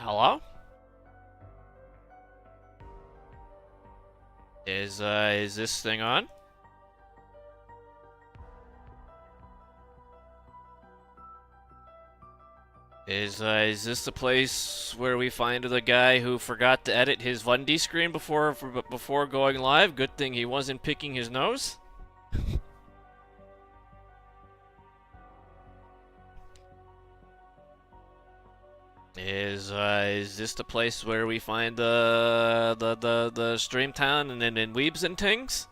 Hello? Is this thing on? Is this the place where we find the guy who forgot to edit his Vundy screen before going live? Good thing he wasn't picking his nose. Is this the place where we find the Streamtown and Weebs and Tings?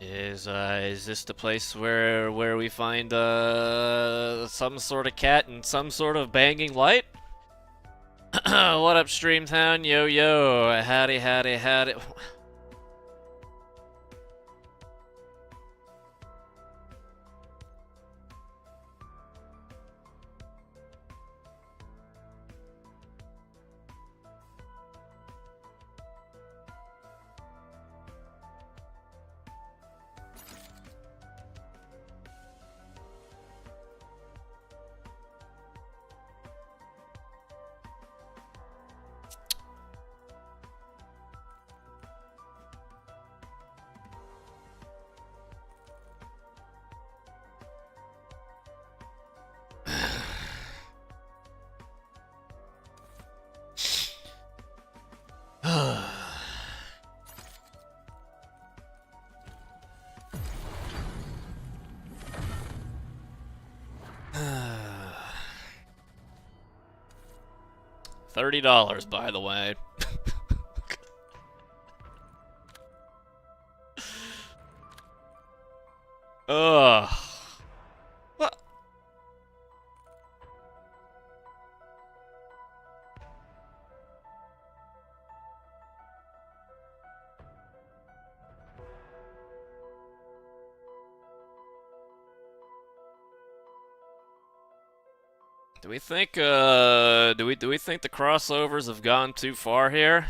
Is this the place where we find some sort of cat and some sort of banging light? What up, Streamtown? Yo yo, howdy howdy howdy. $30, by the way. Ugh. What? Do we think do we think the crossovers have gone too far here?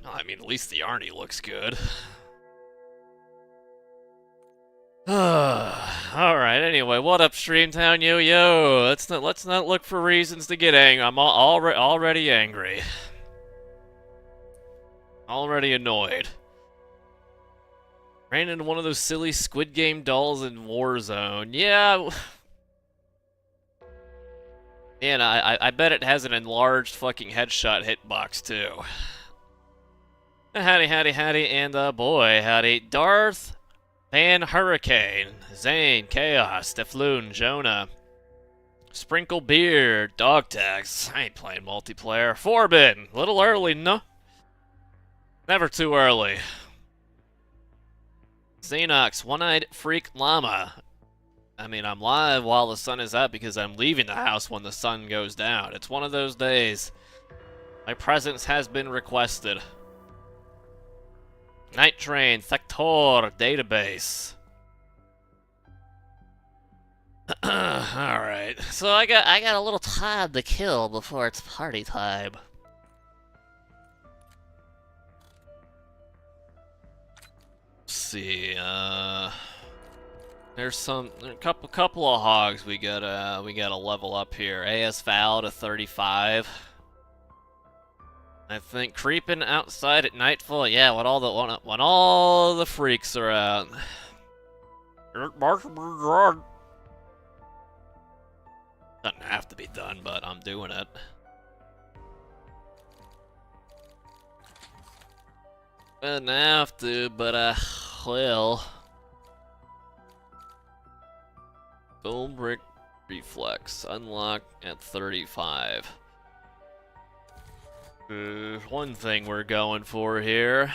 I mean, at least the Arnie looks good. Alright, anyway, what up, Streamtown? Yo yo, let's not look for reasons to get angry. I'm already angry. Already annoyed. Ran into one of those silly Squid Game dolls in Warzone. Yeah. Man, I bet it has an enlarged fucking headshot hitbox too. Howdy, howdy, howdy, and boy, howdy. Darth, Van Hurricane, Zane, Chaos, Defloon, Jonah, Sprinkle Beer, Dog Tags. I ain't playing multiplayer. Forbin, little early, no? Never too early. Xenox, One-Eyed Freak Llama. I mean, I'm live while the sun is up because I'm leaving the house when the sun goes down. It's one of those days. My presence has been requested. Night Train, Thector, Database. Alright, so I got a little time to kill before it's party time. Let's see, there's a couple of hogs we gotta level up here. AS Val to 35. I think creeping outside at nightfall, yeah, when all the freaks are out. Doesn't have to be done, but I'm doing it. Doesn't have to, but I will. Dome brick reflex unlock at 35. There's one thing we're going for here.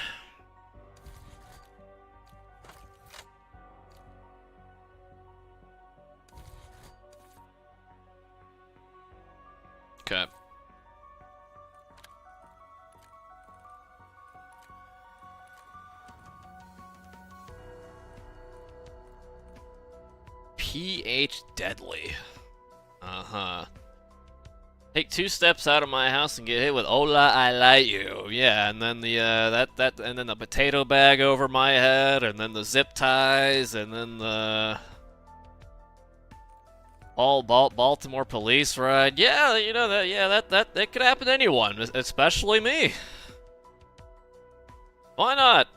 Okay. PH Deadly. Uh-huh. Take 2 steps out of my house and get hit with "Hola, I like you." Yeah, and then the and then the potato bag over my head, and then the zip ties, and then the all Baltimore police ride. Yeah, you know that. Yeah, that could happen to anyone, especially me. Why not?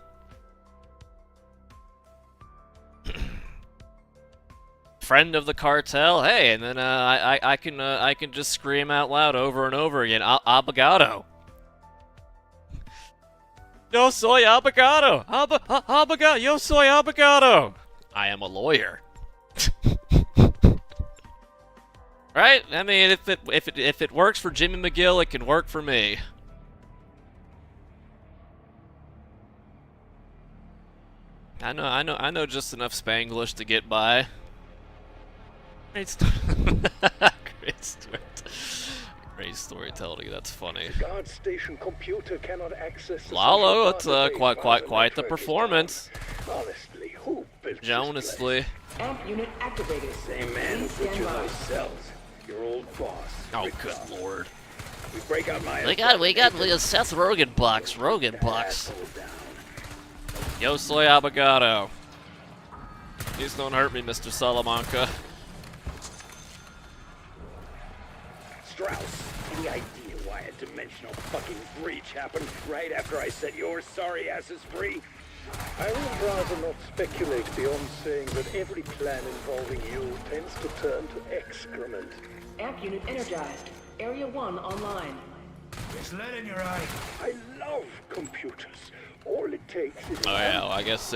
Friend of the cartel, hey, and then I can just scream out loud over and over again, abogado. Yo soy abogado, abogado, yo soy abogado. I am a lawyer. Right? I mean, if it works for Jimmy McGill, it can work for me. I know just enough Spanglish to get by. Great Great storytelling. That's funny. The guard station computer cannot access. Lalo, it's quite the performance. Honestly, who built Jonesly. Amp unit activated. Same man who put you in those cells. Your old boss. Oh, good lord. We break out my. We got Seth Rogen bucks. Yo soy abogado. Please don't hurt me, Mr. Salamanca. Strauss, any idea why a dimensional fucking breach happened right after I set your sorry asses free? I would rather not speculate beyond saying that every plan involving you tends to turn to excrement. Amp unit energized. Area 1 online. There's lead in your eye. I love computers. All it takes is Oh yeah, well, I guess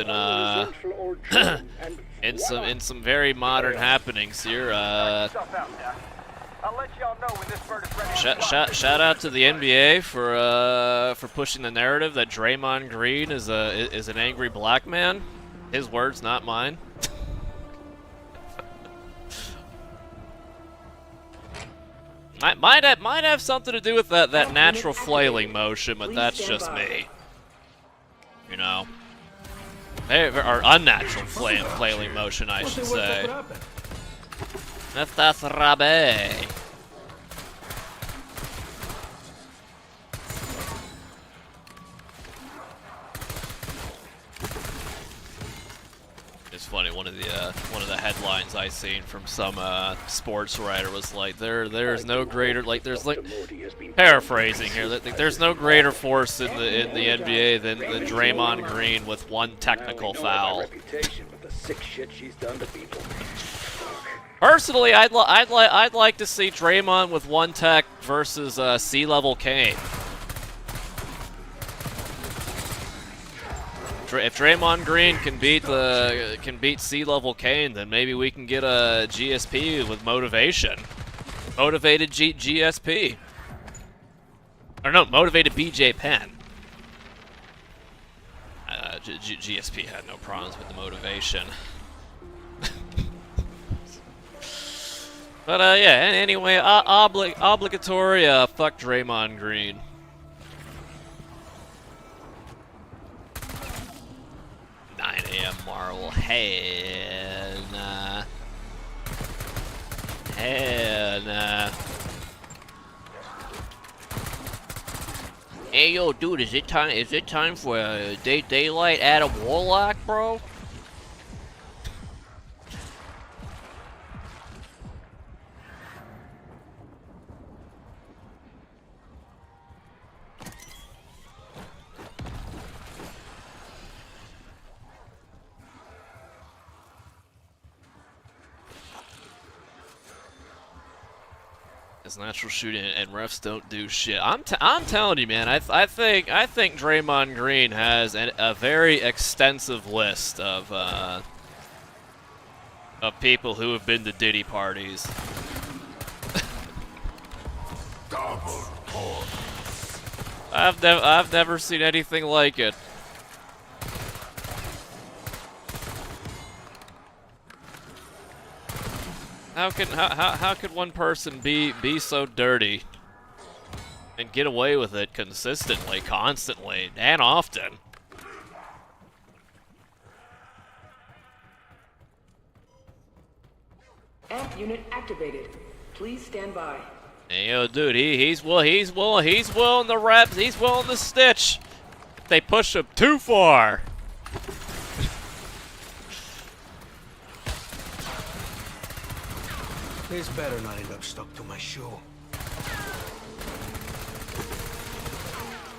in some very modern happenings here, shout out to the NBA for pushing the narrative that Draymond Green is an angry black man. His words, not mine. might have something to do with that natural flailing motion, but that's just me. You know, or unnatural flailing motion, I should say. That's Rabe. It's funny. One of the headlines I seen from some sports writer was like, there's no greater, like, there's like, paraphrasing here, that there's no greater force in the NBA than Draymond Green with one technical foul. Personally, I'd like to see Draymond with one tech versus Sea-Level Kane. If Draymond Green can beat Sea-Level Kane, then maybe we can get a GSP with motivation. Motivated GSP. Or no, motivated BJ Penn. GSP had no problems with the motivation. But yeah, anyway, obligatory fuck Draymond Green. Marvel, hell nah. Hey yo, dude, is it time for daylight Adam Warlock, bro? Natural shooting and refs don't do shit. I'm telling you, man. I think Draymond Green has a very extensive list of people who have been to Diddy parties. I've never seen anything like it. How could one person be so dirty and get away with it consistently, constantly, and often? unit activated. Please stand by. Hey, yo, dude, he's willing to rep, he's willing to stitch. They push him too far. This better not end up stuck to my shoe.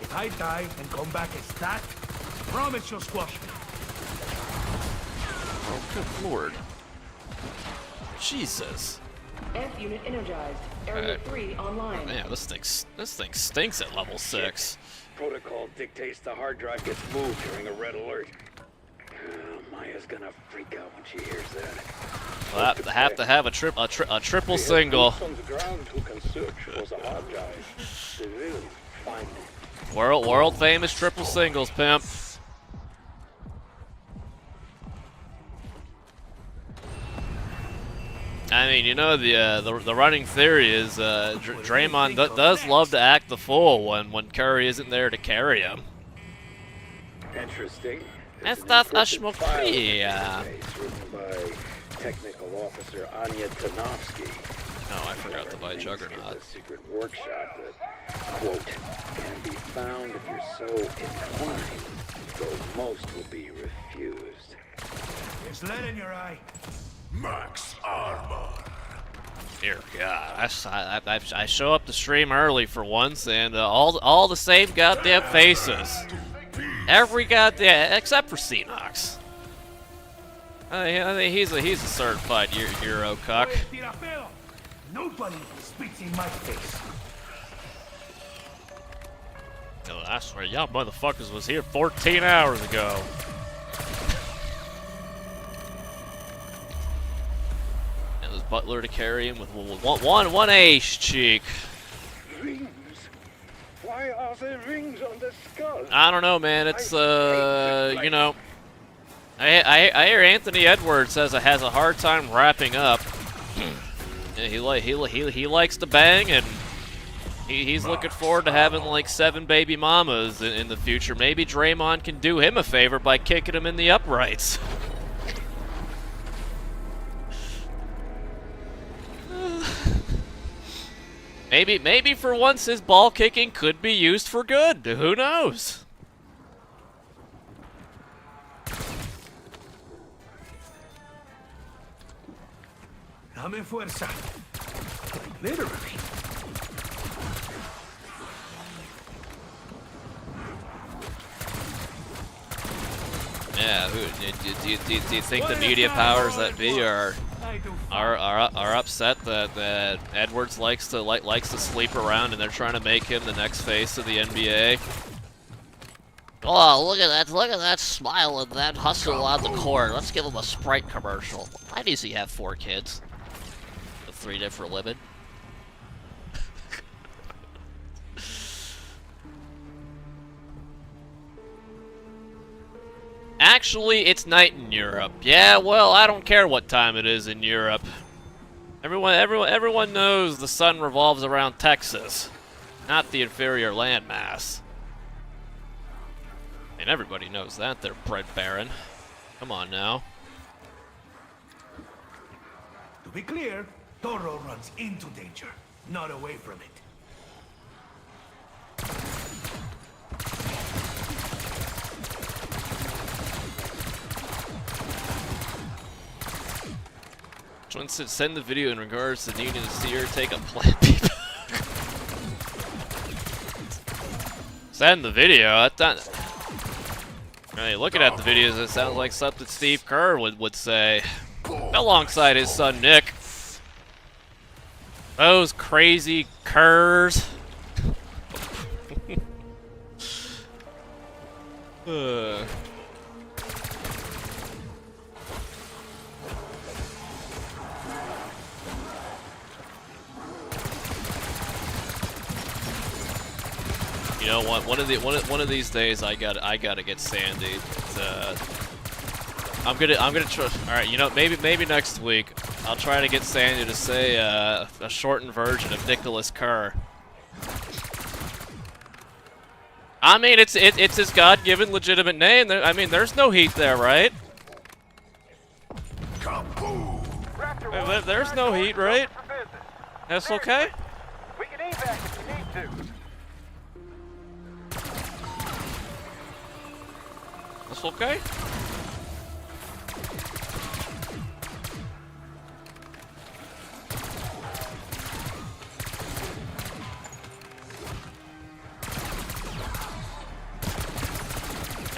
If I die and come back as that, promise you'll squash me. Oh, good lord. Jesus. F unit energized. Area 3 online. Man, this thing stinks at level 6. Protocol dictates the hard drive gets moved during a red alert. Maya's gonna freak out when she hears that. Well, I have to have a triple single. On the ground who can search for the hard drive. They will find it. World famous triple singles, pimp. I mean, you know, the running theory is Draymond does love to act the fool when Curry isn't there to carry him. Interesting. That's There's an not encrypted Ashmokri, file in the database written by Technical Officer Anya Tanovsky. Oh, I forgot to buy Juggernaut. A secret workshop that, quote, can be found if you're so inclined, though most will be refused. There's lead in your eye. Max armor. Dear God, I show up to stream early for once, and all the same goddamn faces. Every goddamn, except for Xenox. I think he's a certified Euro cuck. Nobody spits in my face. Oh, I swear, y'all motherfuckers was here 14 hours ago. And there's Butler to carry him with one ace cheek. Rings? Why are there rings on the skull? I don't know, man. It's you know, I hear Anthony Edwards has a hard time wrapping up. He likes to bang, and he's looking forward to having like 7 baby mamas in the future. Maybe Draymond can do him a favor by kicking him in the uprights. Maybe for once his ball kicking could be used for good. Who knows? Dame fuerza. Literally. Yeah, do you think the media powers that be are upset that Edwards likes to sleep around and they're trying to make him the next face of the NBA? Oh, look at that smile and that hustle on the court. Let's give him a Sprite commercial. Why does he have 4 kids? With 3 different women? Actually, it's night in Europe. Yeah, well, I don't care what time it is in Europe. Everyone knows the sun revolves around Texas, not the inferior landmass. And everybody knows that, they're Brett Barron. Come on now. To be clear, Toro runs into danger, not away from it. Someone said send the video in regards to needing to see her take a plant people. Send the video? I thought. Hey, looking at the videos, it sounds like something Steve Kerr would say. Alongside his son Nick. Those crazy Kerrs. You know what? One of these days, I gotta get Sandy. I'm gonna try. All right, you know, maybe next week I'll try to get Sandy to say a shortened version of Nicholas Kerr. I mean, it's his God-given legitimate name. I mean, there's no heat there, right? Kaboom! Raptor There's no heat, right? That's okay? We can evac if you need to. That's okay?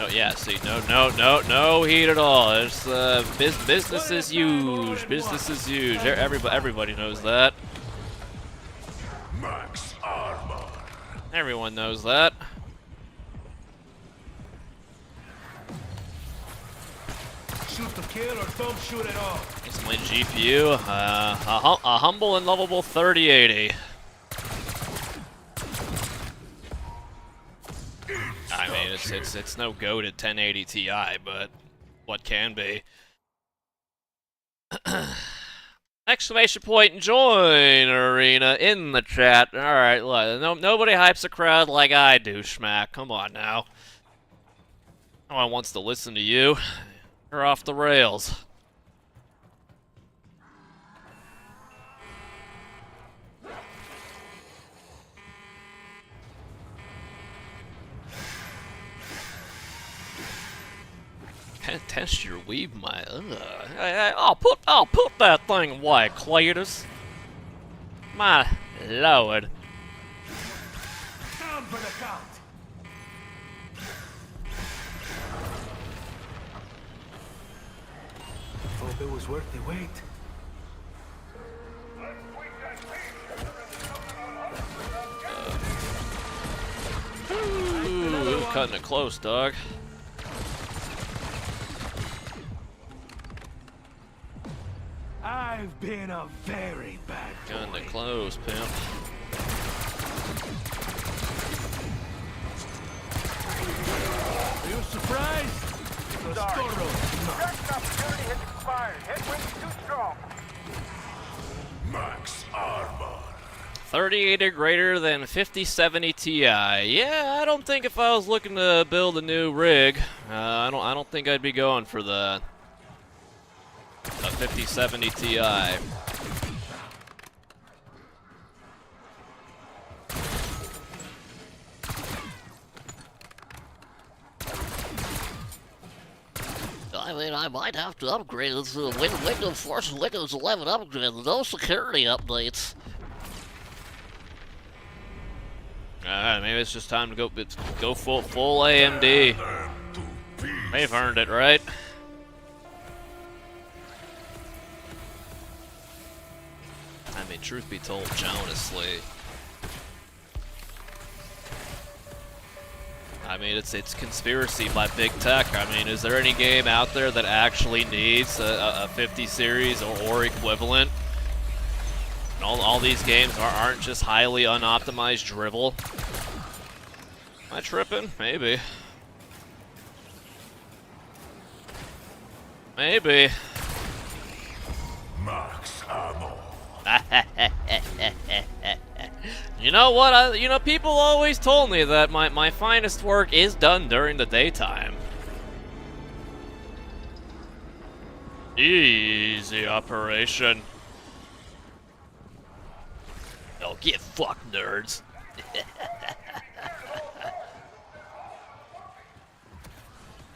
Oh yeah, see, no heat at all. It's business as usual. Business as usual. Everybody knows that. Max armor. Everyone knows that. Shoot to kill or don't shoot at all. It's my GPU. A humble and lovable 3080. I mean, it's no goated 1080 Ti, but what can be. Exclamation point and join arena in the chat. All right, look, nobody hypes a crowd like I do, Schmack. Come on now. No one wants to listen to you. You're off the rails. Can't test your weave, my. Hey, I'll put that thing away, Cletus. My lord. Down for the count. Hope it was worth the wait. Ooh, cutting it close, dog. I've been a very bad boy. Cutting it close, pimp. Are you surprised? The Sorry. Storro. Tracking opportunity has expired. Headwind's too strong. Max armor. 3080 greater than 5070 Ti. Yeah, I don't think if I was looking to build a new rig, I don't think I'd be going for the 5070 Ti. I mean, I might have to upgrade it to Windows 4 and Windows 11 upgrade. No security updates. Maybe it's just time to go full AMD. They've earned it, right? I mean, truth be told, honestly, I mean, it's conspiracy by big tech. I mean, is there any game out there that actually needs a 50 series or equivalent? And all these games aren't just highly unoptimized drivel. Am I tripping? Maybe. Maybe. Max ammo. You know what? People always told me that my finest work is done during the daytime. Easy operation. Oh, get fucked, nerds.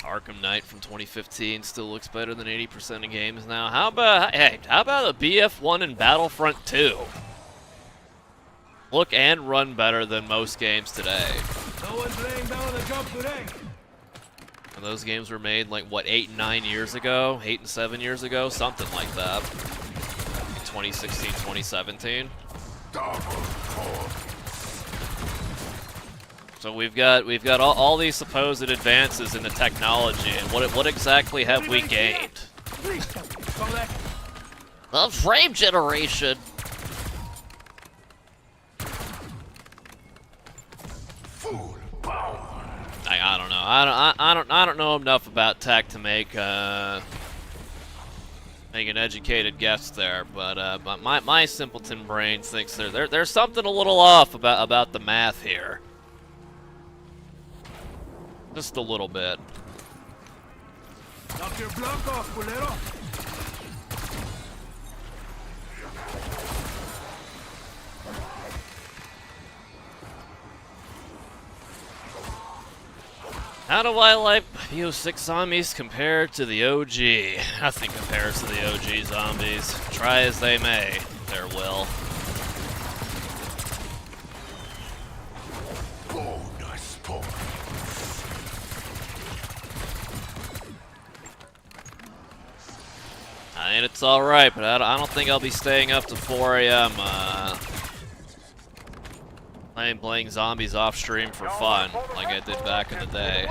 Arkham Knight from 2015 still looks better than 80% of games now. How about a BF1 and Battlefront 2? Look and run better than most games today. No one's laying down the job today. And those games were made like what, 8 and 9 years ago, 8 and 7 years ago, something like that. 2016, 2017. So we've got all these supposed advances in the technology, and what exactly have we gained? The frame generation. Full power. I don't know. I don't know enough about tech to make an educated guess there, but my simpleton brain thinks there's something a little off about the math here. Just a little bit. Knock your block off, Bolero. How do I like BO6 zombies compared to the OG? Nothing compares to the OG zombies. Try as they may, their will. Bonus point. I mean, it's alright, but I don't think I'll be staying up to 4 a.m. Playing zombies off stream for fun, like I did back in the day.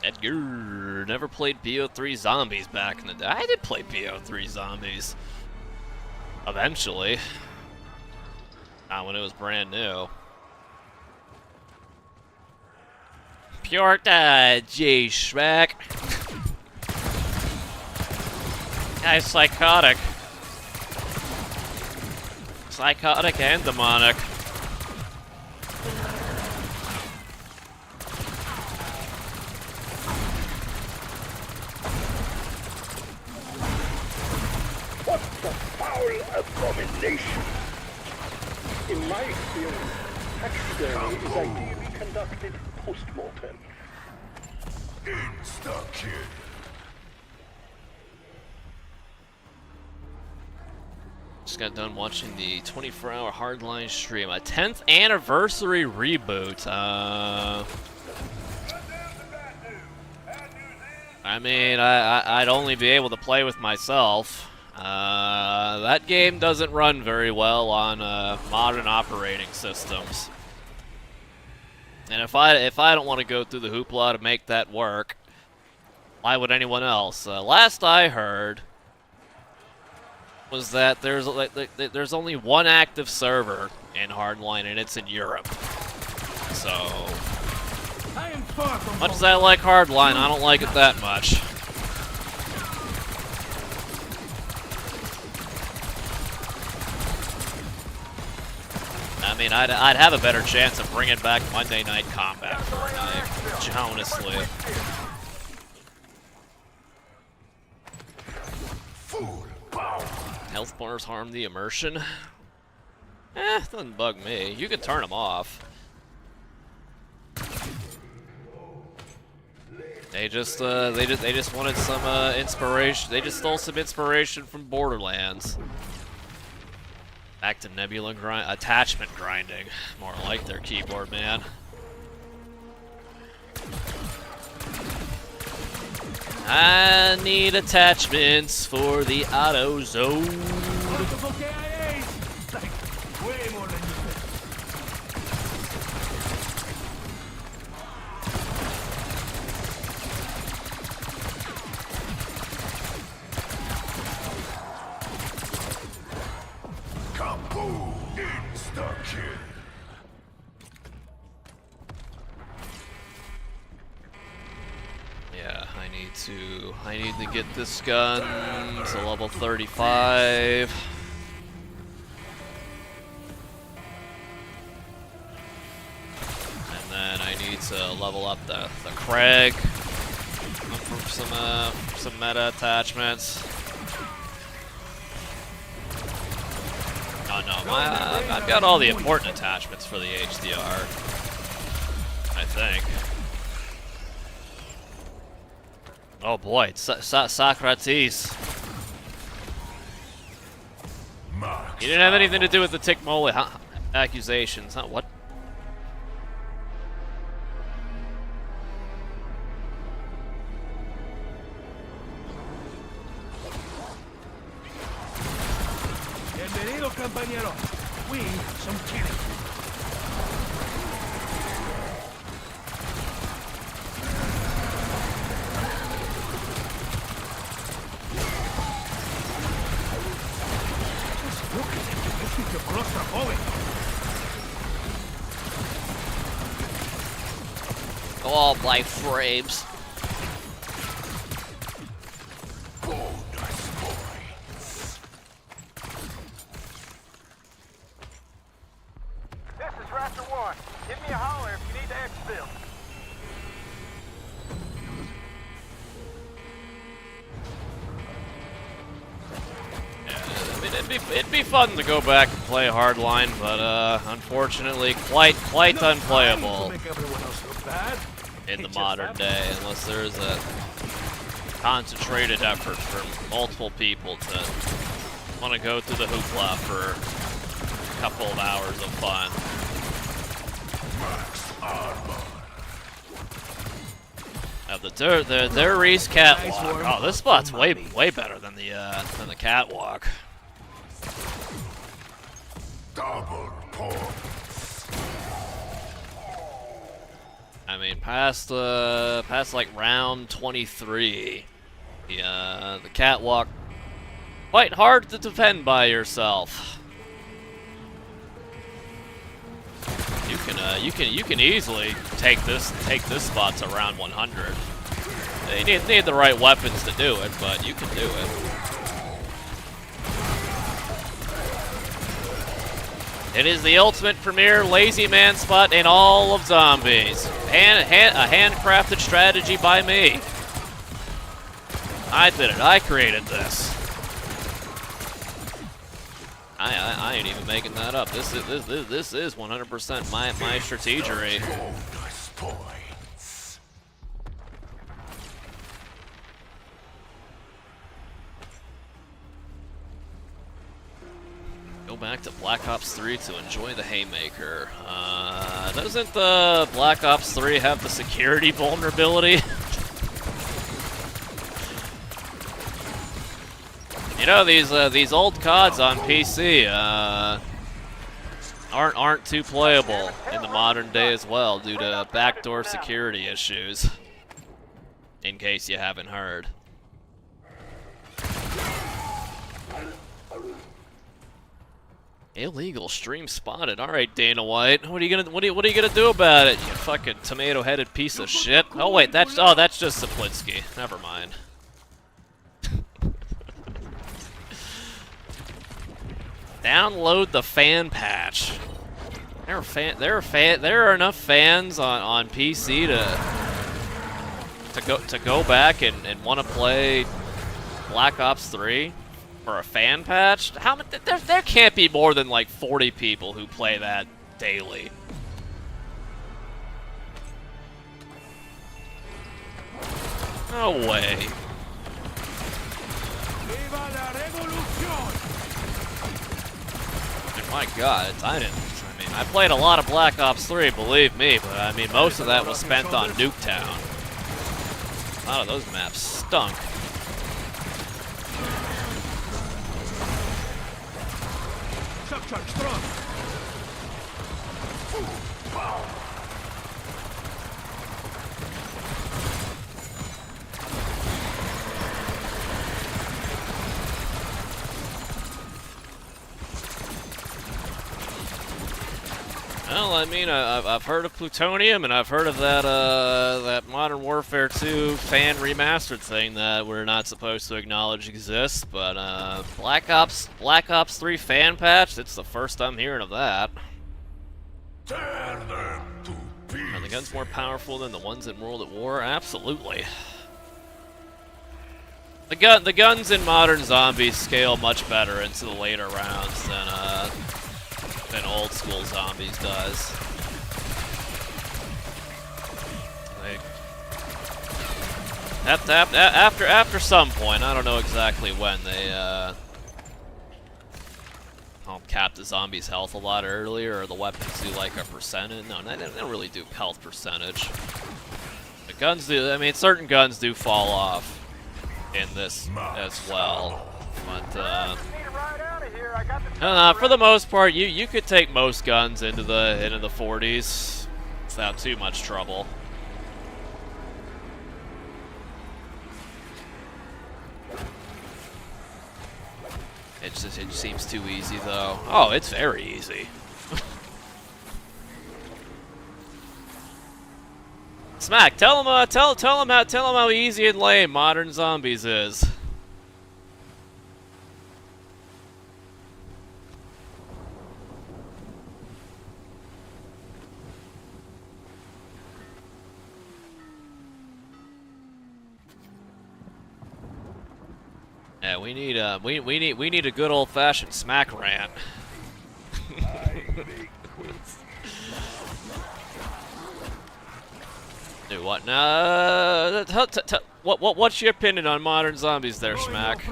Edgar never played BO3 Zombies back in the day. I did play BO3 Zombies. Eventually. Not when it was brand new. Pure G Shrek. Guy's psychotic. Psychotic and demonic. What the foul abomination! In my experience, taxidermy is ideally conducted post-mortem. Insta-kill. Just got done watching the 24-hour Hardline stream. A 10th anniversary reboot. I mean, I'd only be able to play with myself. That game doesn't run very well on modern operating systems. And if I don't want to go through the hoopla to make that work, why would anyone else? Last I heard was that there's only one active server in Hardline, and it's in Europe. So, I am far from much as I like Hardline, I don't like it that much. I mean, I'd have a better chance of bringing back Monday Night Combat for a night, honestly. Full power. Health bars harm the immersion. Doesn't bug me. You can turn them off. They just wanted some inspiration. They just stole some inspiration from Borderlands. Back to Nebula attachment grinding. More like their keyboard, man. I need attachments for the auto zone. multiple KIAs. Like, way more than you think. Kaboom! Insta-kill. Yeah, I need to get this gun to level 35. And then I need to level up the Craig from some meta attachments. Oh no, I've got all the important attachments for the HDR, I think. Oh boy, it's Socrates. Max He didn't have anything to do with the Tick Mole accusations, huh? What? Bienvenido, compañero. We have some killing. Look at it. This is your claustrophobic. Oh, my frames. bonus points. This is Raptor 1. Give me a holler if you need to exfil. it'd be fun to go back and play Hardline, but unfortunately, quite unplayable Make everyone else look bad. in the Just modern happens. day unless there is a concentrated effort from multiple people to want to go through the hoopla for a couple of hours of fun. The Reese catwalk. Oh, this spot's way better than the catwalk. Double points. I mean, past like round 23, the catwalk quite hard to defend by yourself. You can easily take this spot to round 100. You need the right weapons to do it, but you can do it. It is the ultimate premier lazy man spot in all of zombies. A handcrafted strategy by me. I did it. I created this. I ain't even making that up. This is 100% my strategery. Bonus points. Go back to Black Ops 3 to enjoy the haymaker. Doesn't the Black Ops 3 have the security vulnerability? You know, these old CODs on PC aren't too playable in the modern day as well due to backdoor security issues. In case you haven't heard. Illegal stream spotted. All right, Dana White. What are you gonna do about it? You fucking tomato-headed piece of shit. Oh wait, that's just Saplinski. Never mind. Download the fan patch. There are enough fans on PC to go back and want to play Black Ops 3 for a fan patch. How many? There can't be more than like 40 people who play that daily. No way. Viva la revolución! My God, I mean, I played a lot of Black Ops 3, believe me, but I mean, most of that was spent on Nuketown. A lot of those maps stunk. Shock charge strong. Well, I mean, I've heard of plutonium, and I've heard of that Modern Warfare 2 fan remastered thing that we're not supposed to acknowledge exists. But Black Ops 3 fan patch, it's the first I'm hearing of that. Tear them to Are the pieces. guns more powerful than the ones in World at War? Absolutely. The guns in modern zombies scale much better into the later rounds than old school zombies does. Like, after some point, I don't know exactly when they cap the zombie's health a lot earlier, or the weapons do like a percentage. No, they don't really do health percentage. The guns do. I mean, certain guns do fall off in this as well, but Need a ride out of here. I got the for the most part, you could take most guns into the 40s without too much trouble. It seems too easy though. Oh, it's very easy. Smack, tell him how easy and lame Modern Zombies is. Yeah, we need a good old-fashioned smack rant. Do what now? What's your opinion on modern zombies there, Smack?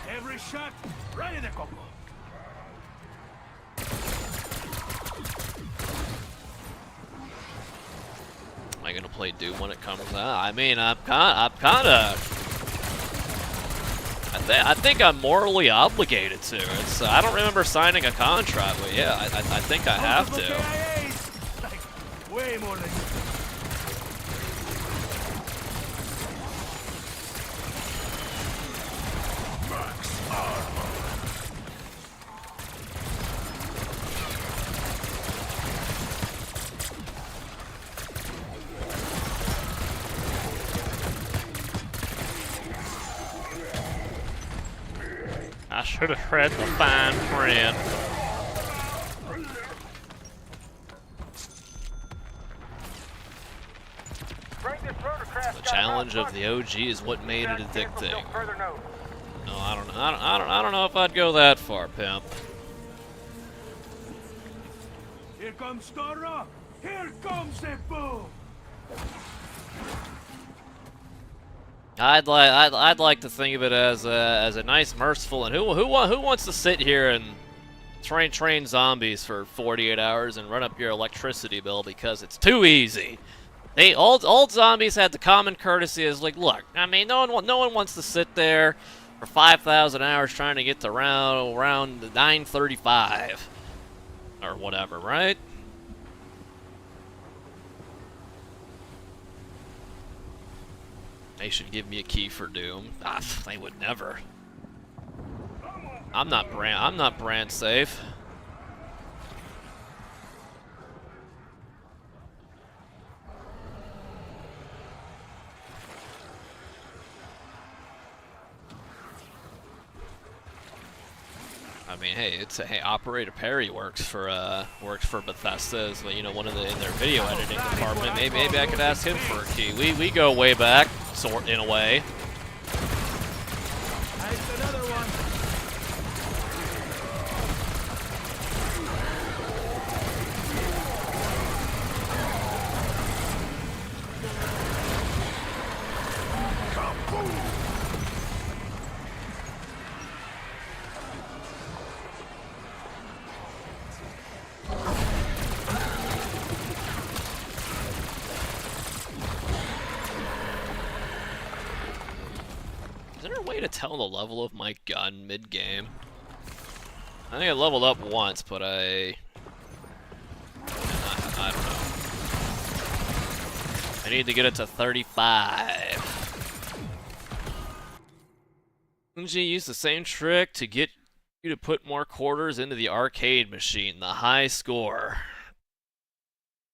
Every shot, right in the coco. Am I gonna play Doom when it comes out? I mean, I'm kinda. I think I'm morally obligated to. It's I don't remember signing a contract, but yeah, I think I have to. Like, way more than you. Max armor. I should have read the fine print. The challenge of the OG is what made it addicting. No, I don't know. I don't know if I'd go that far, pimp. Here comes Toro. Here comes the boom. I'd like to think of it as a nice, merciful, and who wants to sit here and train zombies for 48 hours and run up your electricity bill because it's too easy. Old zombies had the common courtesy as like, look, I mean, no one wants to sit there for 5,000 hours trying to get to around 935 or whatever, right? They should give me a key for Doom. Ah, they would never. I'm not brand safe. I mean, hey, hey, Operator Perry works for Bethesda, as you know, one of in their video editing department. Maybe I could ask him for a key. We go way back, sort in a way. Nice, another one. Is there a way to tell the level of my gun mid-game? I think I leveled up once, but I don't know. I need to get it to 35. Unji used the same trick to get you to put more quarters into the arcade machine, the high score.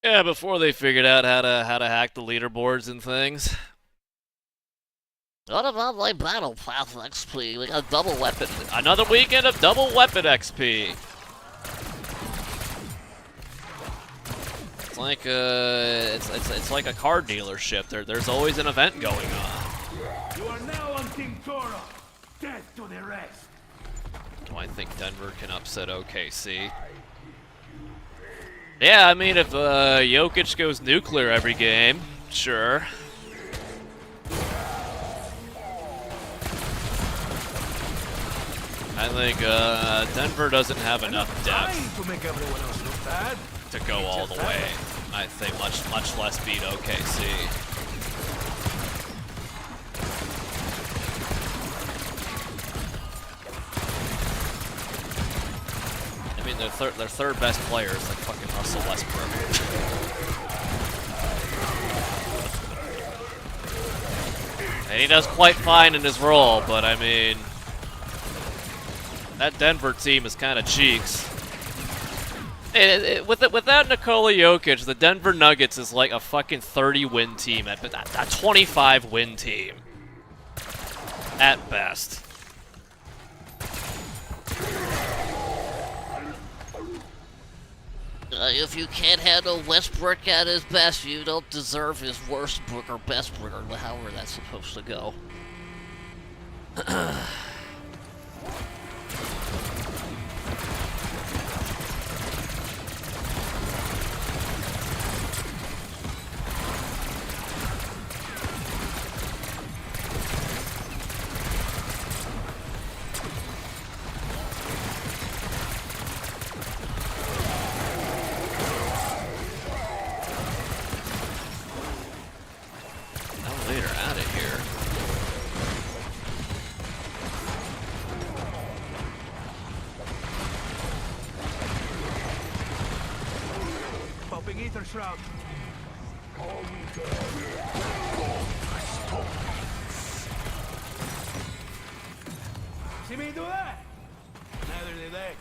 Yeah, before they figured out how to hack the leaderboards and things. What about my Battle Pass XP? We got double weapon. Another weekend of double weapon XP. It's like it's like a car dealership. There's always an event going on. You are now on Team Toro. Death to the rest. Do I think Denver can upset OKC? Yeah, I mean, if Jokic goes nuclear every game, sure. I think Denver doesn't have enough depth To make everyone else look bad. to go all the way. I think much less beat OKC. I mean, their third best player is like fucking Russell Westbrook. And he does quite fine in his role, but I mean, that Denver team is kind of cheeks. Without Nikola Jokic, the Denver Nuggets is like a fucking 30-win team, a 25-win team. At best. If you can't handle Westbrook at his best, you don't deserve his worst Brook or best Brook, or however that's supposed to go. Elevator out of here. Popping ether shroud. See me do that? Neither did they.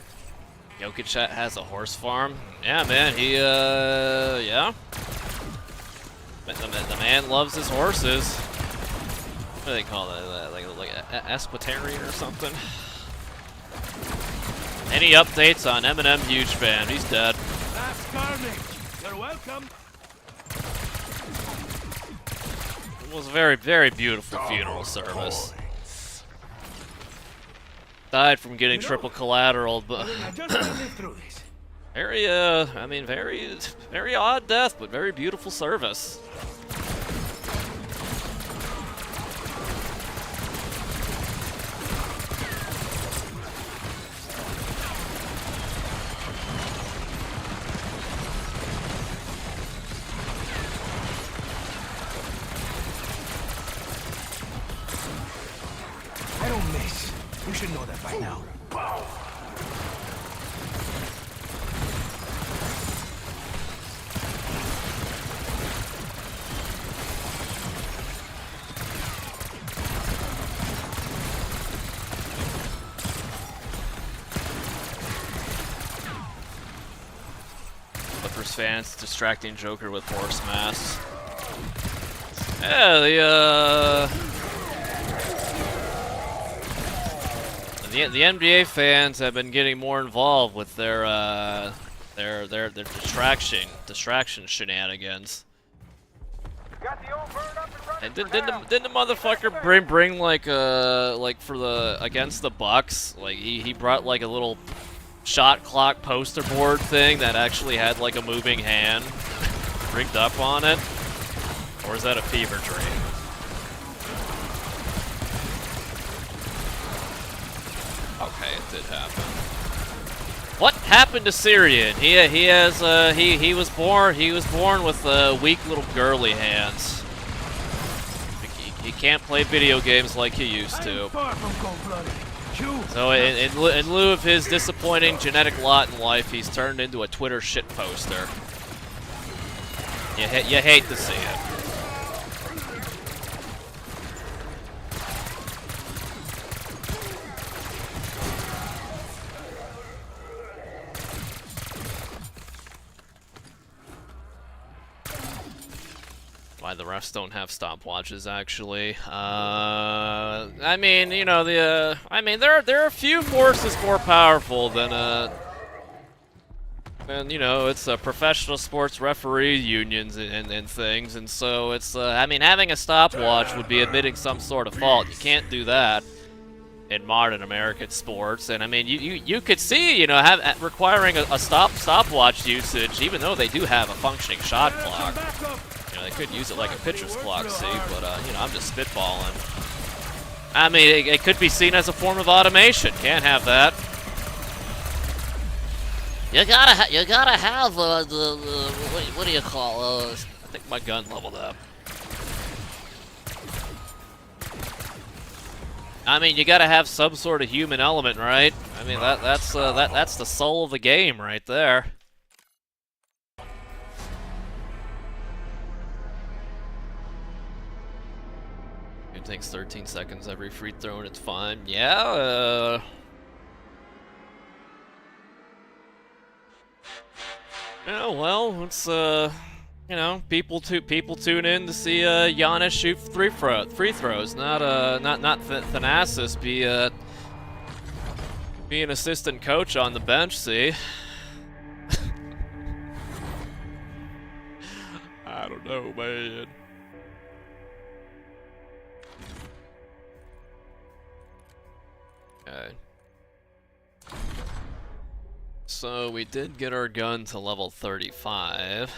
Jokic has a horse farm. Yeah, man, he, yeah. The man loves his horses. What do they call that? Like Esquitarian or something? Any updates on Eminem? Huge fan. He's dead. That's carnage. You're welcome. It was a very, very beautiful funeral service. Died from getting triple collateral, but I just want to live through this. very, I mean, very odd death, but very beautiful service. I don't miss. You should know that by now. Clippers fans distracting Joker with horse masks. Yeah, the NBA fans have been getting more involved with their distraction shenanigans. Got the old bird up and running. And didn't the motherfucker bring like for the against the Bucks, like he brought like a little shot clock poster board thing that actually had like a moving hand rigged up on it? Or is that a fever dream? Okay, it did happen. What happened to Syrian? He was born with weak little girly hands. He can't play video games like he used to. Far from cold-blooded. So in lieu of his disappointing genetic lot in life, he's turned into a Twitter shit poster. You hate to see it. Why the refs don't have stopwatches, actually. I mean, you know, there are a few forces more powerful than you know, it's professional sports referee unions and things, and so it's, I mean, having a stopwatch would be admitting some sort of fault. You can't do that in modern American sports, and I mean, you could see, you know, requiring a stopwatch usage, even though they do have a functioning shot clock. You know, they could use it like a pitcher's clock, see, but, you know, I'm just spitballing. I mean, it could be seen as a form of automation. Can't have that. You gotta have what do you call I think my gun leveled up. I mean, you gotta have some sort of human element, right? I mean, that's the soul of the game right there. It takes 13 seconds every free throw and it's fine. Yeah, yeah, well, it's, you know, people tune in to see, Giannis shoot free throws, not Thanasis be an assistant coach on the bench, see? I don't know, man. Okay. So we did get our gun to level 35.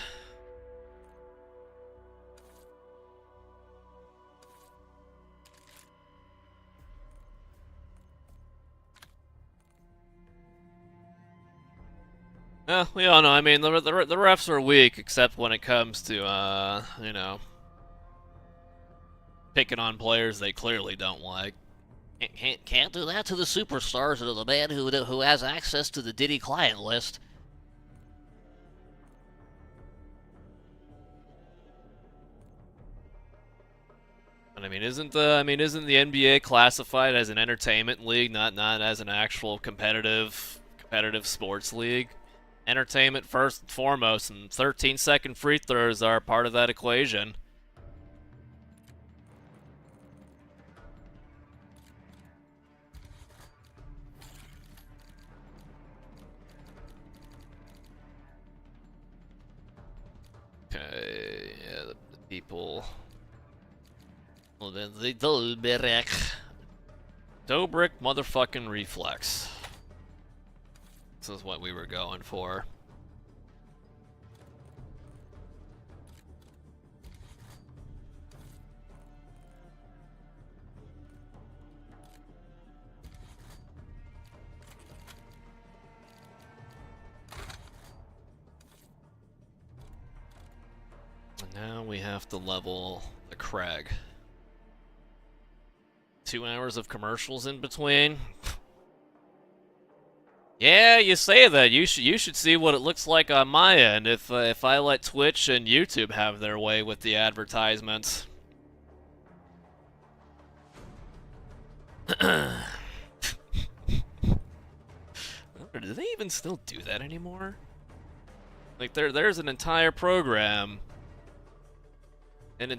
Yeah, we all know. I mean, the refs are weak, except when it comes to, you know, picking on players they clearly don't like. Can't do that to the superstars or to the man who has access to the Diddy client list. But I mean, isn't the NBA classified as an entertainment league, not as an actual competitive sports league? Entertainment first and foremost, and 13-second free throws are part of that equation. Okay, yeah, the people. Well, then the Dobrik motherfucking reflex. This is what we were going for. And now we have to level the Craig. 2 hours of commercials in between. Yeah, you say that. You should see what it looks like on my end if I let Twitch and YouTube have their way with the advertisements. Do they even still do that anymore? Like there's an entire program, an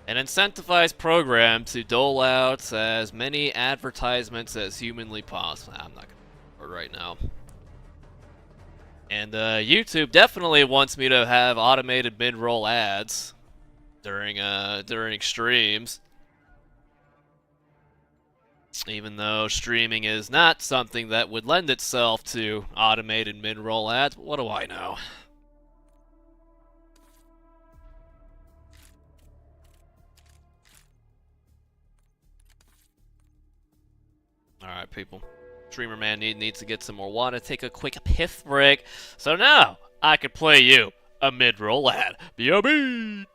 incentivized program to dole out as many advertisements as humanly possible. I'm not gonna record right now. And YouTube definitely wants me to have automated mid-roll ads during streams. Even though streaming is not something that would lend itself to automated mid-roll ads, what do I know? Alright, people. Streamer man needs to get some more water, take a quick piss break. So now, I can play you a mid-roll ad. B.O.B.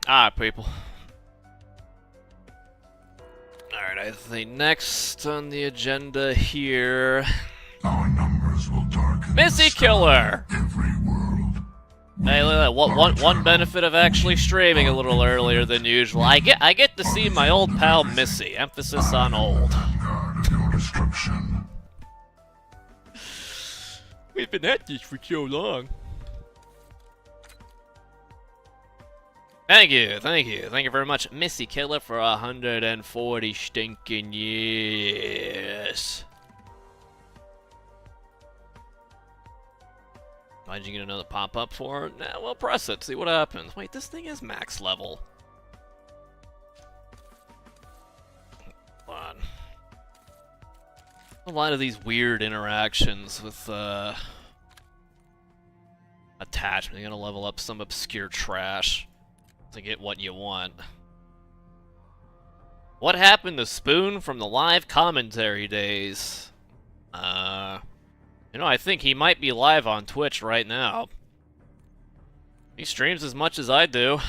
Alright, people. Alright, I think next on the agenda here... Our numbers will darken Missy Killer! every world. Hey, look at that. One benefit of actually streaming a little earlier than usual. I get to see my old pal Missy. Emphasis on old. Vanguard of your destruction. We've been at this for so long. Thank you very much, Missy Killer, for 140 stinking years. Why'd you get another pop-up for it? Nah, well, press it, see what happens. Wait, this thing is max level. Hold on. A lot of these weird interactions with, attachment. You're gonna level up some obscure trash to get what you want. What happened to Spoon from the live commentary days? You know, I think he might be live on Twitch right now. He streams as much as I do.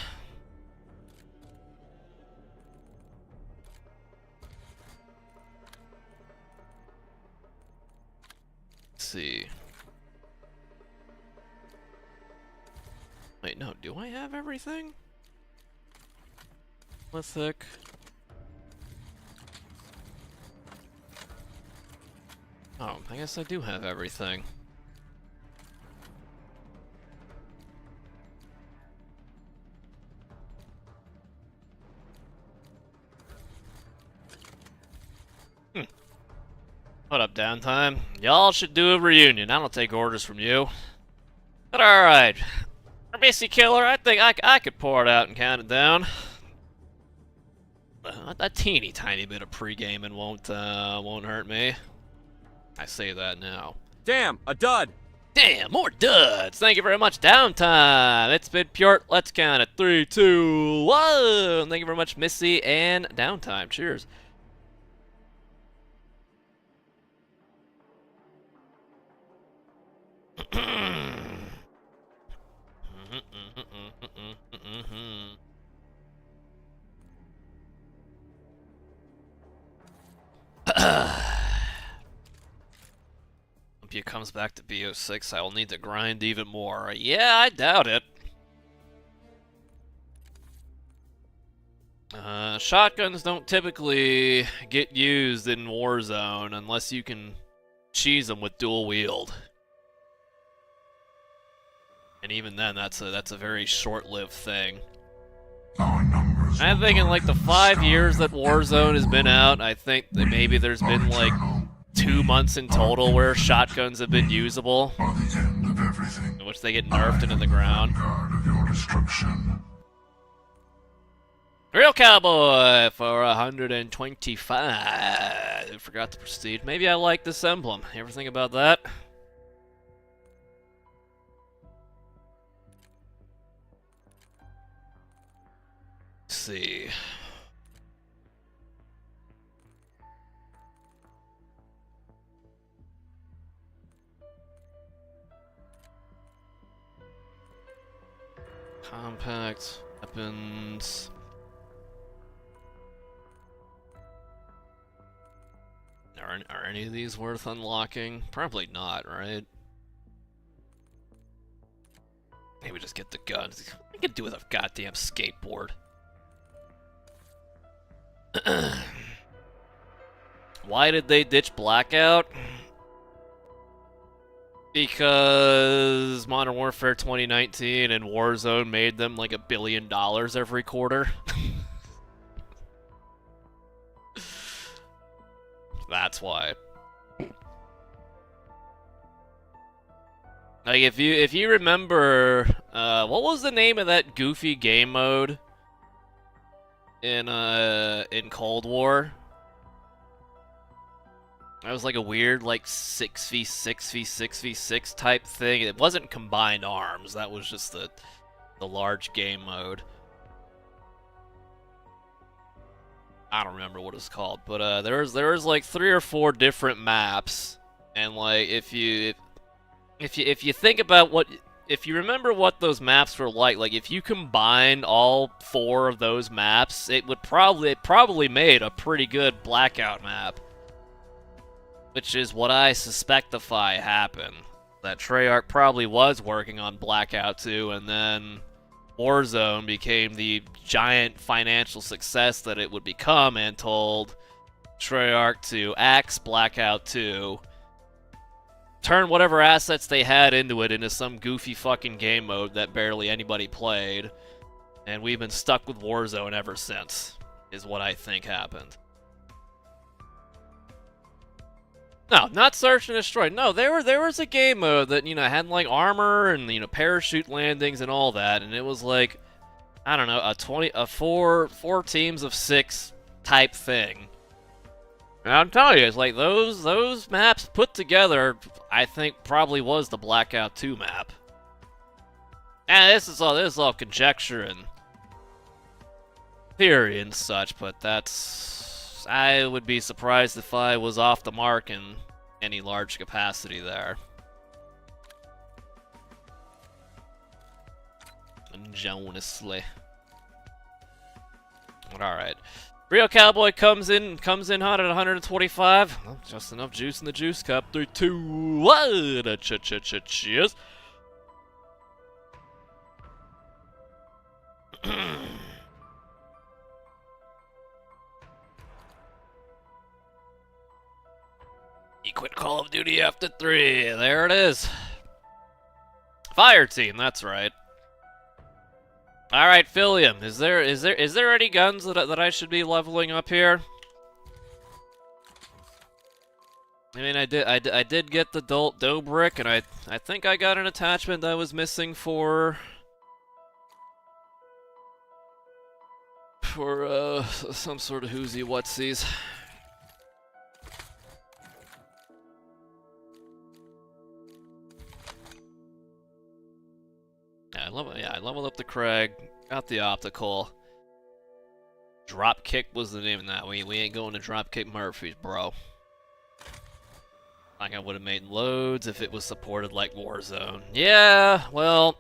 Let's see. Wait, no, do I have everything? Lithic. Oh, I guess I do have everything. What up, Downtime? Y'all should do a reunion. I don't take orders from you. But alright. Missy Killer, I think I could pour it out and count it down. A teeny tiny bit of pre-gaming won't hurt me. I say that now. Damn, a dud. Damn, more duds. Thank you very much, Downtime. It's been pure. Let's count it. 3, 2, 1. Thank you very much, Missy and Downtime. Cheers. If he comes back to BO6, I will need to grind even more. Yeah, I doubt it. Shotguns don't typically get used in Warzone unless you can cheese them with dual wield. And even then, that's a very short-lived thing. Our numbers I think in like the 5 years that Warzone has been out, I think that maybe there's been like 2 months in total where shotguns have been usable, are the end of everything. in which they get nerfed into the ground. Vanguard of your destruction. Real Cowboy for 125. I forgot the prestige. Maybe I like this emblem. You ever think about that? Let's see. Compact weapons. Are any of these worth unlocking? Probably not, right? Maybe just get the guns. I can do with a goddamn skateboard. Why did they ditch Blackout? Because Modern Warfare 2019 and Warzone made them like $1 billion every quarter. That's why. Like if you remember, what was the name of that goofy game mode in Cold War? That was like a weird like 6v6v6v6 type thing. It wasn't combined arms. That was just the large game mode. I don't remember what it's called, but there was like 3 or 4 different maps, and like if you think about what if you remember what those maps were like if you combine all 4 of those maps, it probably made a pretty good Blackout map. Which is what I suspectify happened. That Treyarch probably was working on Blackout 2, and then Warzone became the giant financial success that it would become, and told Treyarch to axe Blackout 2, turn whatever assets they had into it into some goofy fucking game mode that barely anybody played, and we've been stuck with Warzone ever since, is what I think happened. No, not search and destroy. No, there was a game mode that, you know, had like armor and, you know, parachute landings and all that, and it was like, I don't know, a four teams of 6 type thing. And I'm telling you, it's like those maps put together, I think probably was the Blackout 2 map. And this is all conjecture and theory and such, but I would be surprised if I was off the mark in any large capacity there. Honestly. Alright. Real Cowboy comes in hot at 125. Well, just enough juice in the juice cup. 3, 2, 1. Cheers. You quit Call of Duty after 3. There it is. Fire team, that's right. All right, Philium, is there any guns that I should be leveling up here? I mean, I did get the dough brick, and I think I got an attachment that was missing for some sort of whoozy whatsies. I leveled up the Craig, got the optical. Dropkick was the name of that. We ain't going to Dropkick Murphys, bro. Like I would have made loads if it was supported like Warzone. Yeah, well,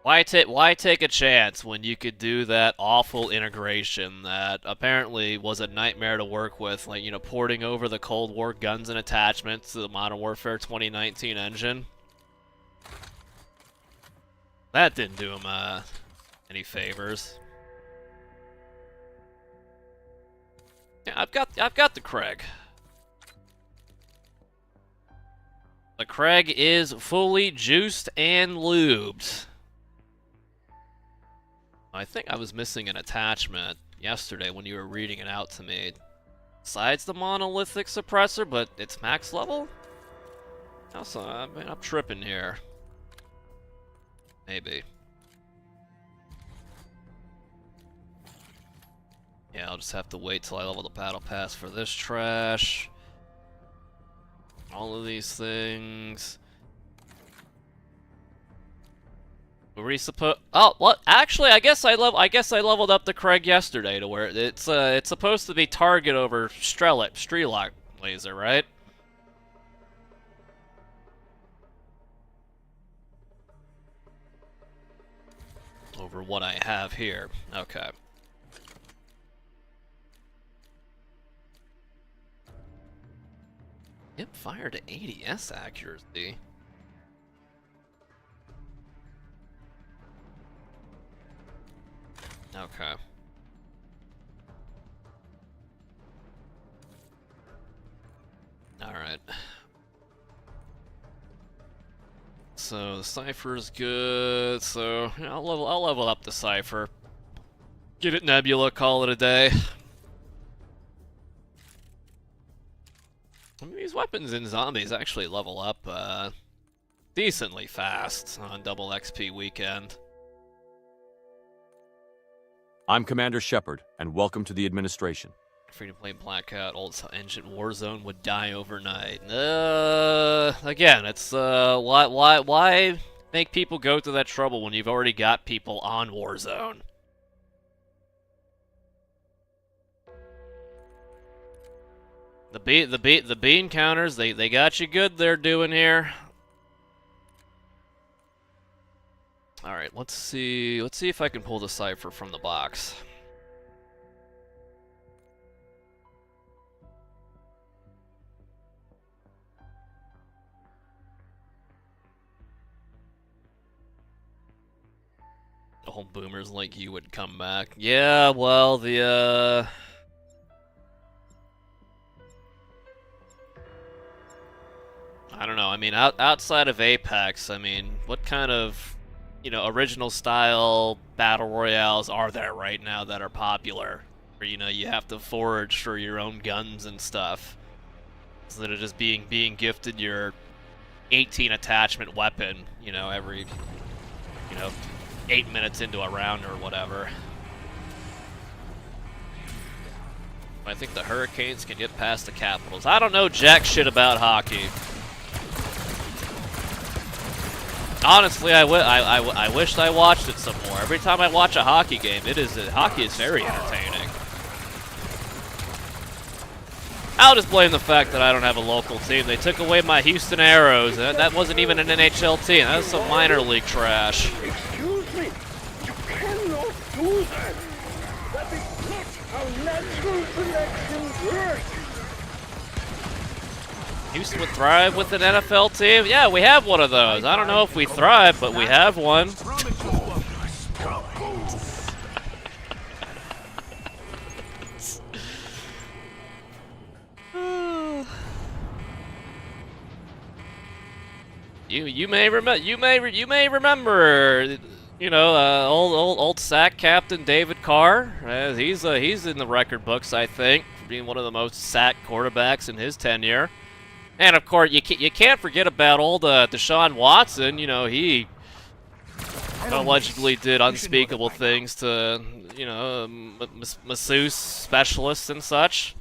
why take a chance when you could do that awful integration that apparently was a nightmare to work with, like, you know, porting over the Cold War guns and attachments to the Modern Warfare 2019 engine? That didn't do him any favors. Yeah, I've got the Craig. The Craig is fully juiced and lubed. I think I was missing an attachment yesterday when you were reading it out to me. Besides the monolithic suppressor, but it's max level? Also, I mean, I'm tripping here. Maybe. Yeah, I'll just have to wait till I level the battle pass for this trash. All of these things. Were we supposed? Oh, what? Actually, I guess I leveled up the Craig yesterday to where it's supposed to be target over Strelok laser, right? Over what I have here. Okay. Hip fire to 80s accuracy. Okay. Alright. So the Cypher is good, so yeah, I'll level up the Cypher. Get it Nebula, call it a day. I mean, these weapons in zombies actually level up decently fast on double XP weekend. I'm Commander Shepard, and welcome to the administration. Free-to-play Blackout, old engine Warzone would die overnight. Again, it's why make people go through that trouble when you've already got people on Warzone? The bean counters, they got you good. They're doing here. All right, let's see. Let's see if I can pull the cipher from the box. The whole boomers like you would come back. Yeah, well, I don't know. I mean, outside of Apex, I mean, what kind of, original style battle royales are there right now that are popular? Where, you have to forage for your own guns and stuff. Instead of just being gifted your 18 attachment weapon, every, 8 minutes into a round or whatever. I think the Hurricanes can get past the Capitals. I don't know jack shit about hockey. Honestly, I wished I watched it some more. Every time I watch a hockey game, hockey is very entertaining. I'll just blame the fact that I don't have a local team. They took away my Houston Aeros. That wasn't even an NHL team. That was some minor league trash. Excuse me. You cannot do that. That is not how natural selection works. Houston would thrive with an NFL team? Yeah, we have one of those. I don't know if we thrive, but we have one. You may remember, old SAC captain David Carr. He's in the record books, I think, for being one of the most sacked quarterbacks in his tenure. And of course, you can't forget about old Deshaun Watson. He allegedly did unspeakable things to, masseuse specialists and such.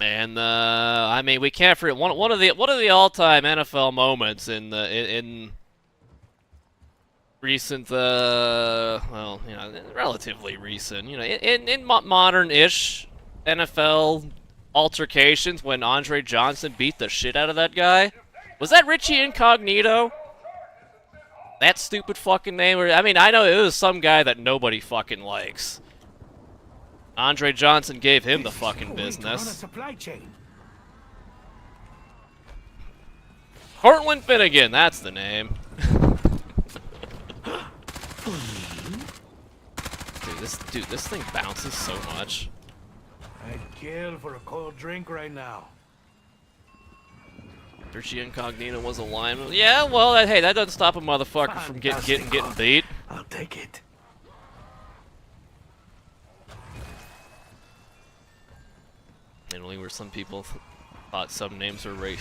And I mean, we can't forget one of the all-time NFL moments in recent, relatively recent, in modern-ish NFL altercations when Andre Johnson beat the shit out of that guy. Was that Richie Incognito? That stupid fucking name? I mean, I know it was some guy that nobody fucking likes. Andre Johnson gave him the fucking business. Cortland Finnegan, that's the name. Dude, this thing bounces so much. I'd kill for a cold drink right now. Richie Incognito was a lineman. Yeah, well, hey, that doesn't stop a motherfucker from getting beat. I'll take it. And only where some people thought some names were right.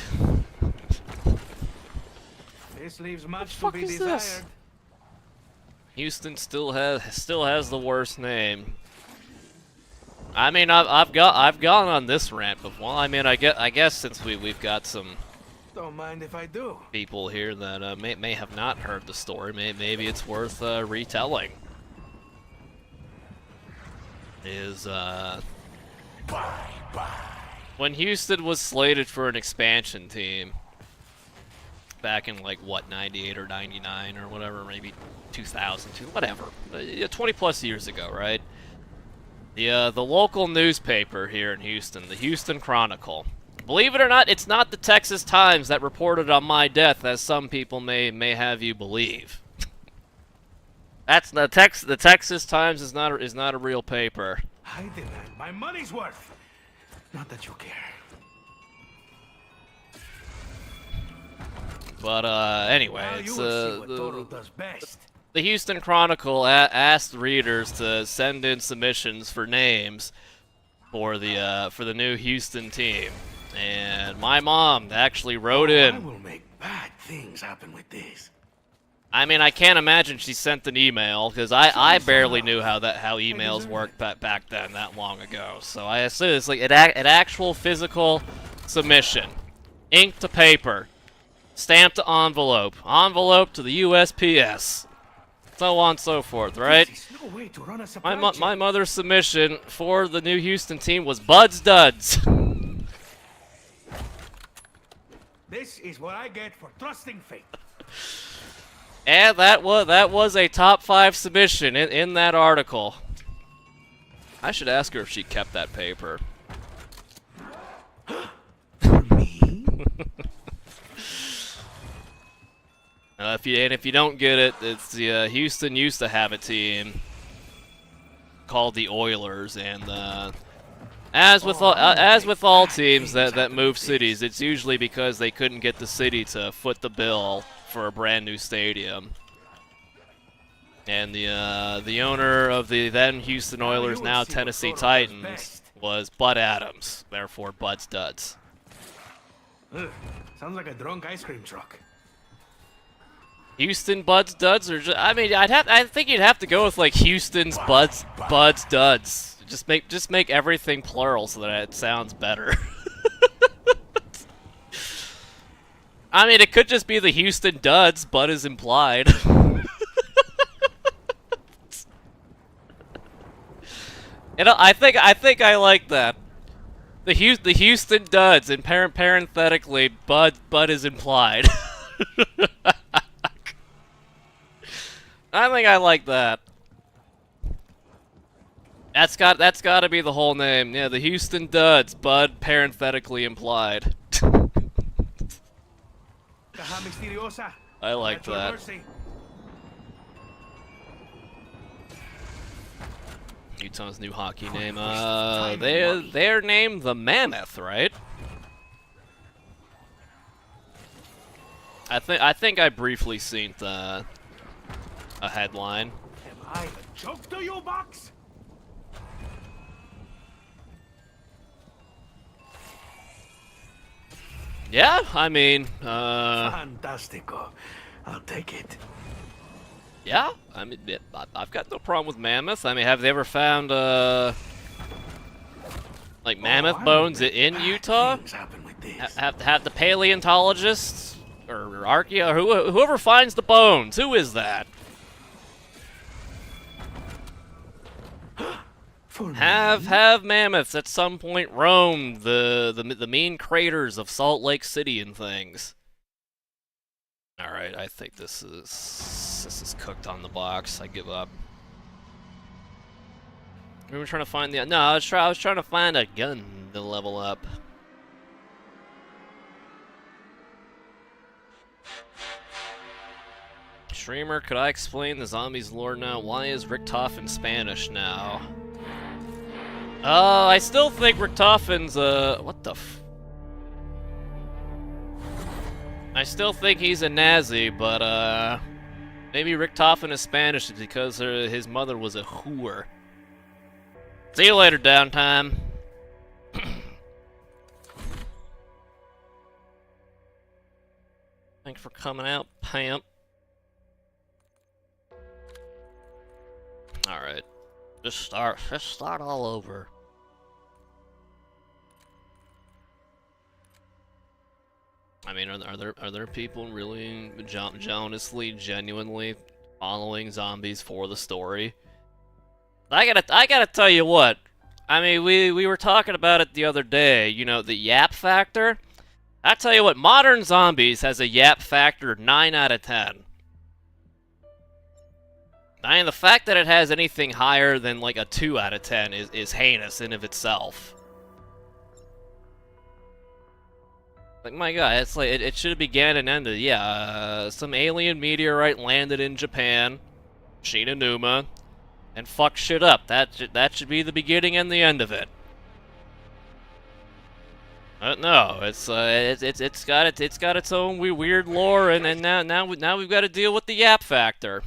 This leaves much to be desired. This? Houston still has the worst name. I mean, I've gone on this rant before. I mean, I guess since we've got some Don't mind if I do. People here that may have not heard the story. Maybe it's worth retelling. When Houston was slated for an expansion team back in like what 98 or 99 or whatever, maybe 2002, whatever, 20 plus years ago, right? The local newspaper here in Houston, the Houston Chronicle. Believe it or not, it's not the Texas Times that reported on my death, as some people may have you believe. That's the Texas Times is not a real paper. I demand my money's worth. Not that you care. But anyway, Now it's you will see what Toro does best. The Houston Chronicle asked readers to send in submissions for names for the new Houston team, and my mom actually wrote in. I will make bad things happen with this. I mean, I can't imagine she sent an email, because I barely knew how emails worked back then that long ago. So I assume it's like an actual physical submission, ink to paper, stamp to envelope, envelope to the USPS, so on and so forth, right? No way to run a My mother's submission for the new Houston team was Bud's Duds. This is what I get for trusting fate. And that was a top 5 submission in that article. I should ask her if she kept that paper. Me? If you don't get it, it's the Houston used to have a team called the Oilers, and as with all teams that move cities, it's usually because they couldn't get the city to foot the bill for a brand new stadium. And the owner of the then Houston Oilers, now Tennessee Titans, was Bud Adams. Therefore, Bud's Duds. Ugh, sounds like a drunk ice cream truck. Houston Bud's Duds, or just, I mean, I think you'd have to go with like Houston's Bud's Duds. Just make everything plural so that it sounds better. I mean, it could just be the Houston Duds. Bud is implied. And I think I like that. The Houston Duds, and parenthetically, Bud is implied. I think I like that. That's got to be the whole name. Yeah, the Houston Duds, Bud parenthetically implied. I like that. Utah's new hockey name. They're named the Mammoth, right? I think I briefly seen a headline. Am I a joke to you, Box? Yeah, I mean, Fantastico. I'll take it. yeah, I mean, I've got no problem with mammoth. I mean, have they ever found, like, mammoth bones in Utah? Have the paleontologists, or whoever finds the bones, who is that? Have mammoths at some point roamed the mean craters of Salt Lake City and things? All right, I think this is cooked on the box. I give up. We were trying to find the I was trying to find a gun to level up. Streamer, could I explain the zombies lore now? Why is Richtofen Spanish now? I still think Richtofen's, what the f... I still think he's a Nazi, but, maybe Richtofen is Spanish because his mother was a whore. See you later, downtime. Thanks for coming out, Pamp. Alright. Just start all over. I mean, are there people really genuinely following zombies for the story? I gotta tell you what. I mean, we were talking about it the other day. You know, the yap factor. I tell you what, modern zombies has a yap factor 9 out of 10. I mean, the fact that it has anything higher than like a 2 out of 10 is heinous in of itself. Like, my God, it's like, it should have began and ended. Yeah, some alien meteorite landed in Japan, Shinonuma, and fucked shit up. That should be the beginning and the end of it. But no, it's got its own weird lore, and now we've got to deal with the yap factor.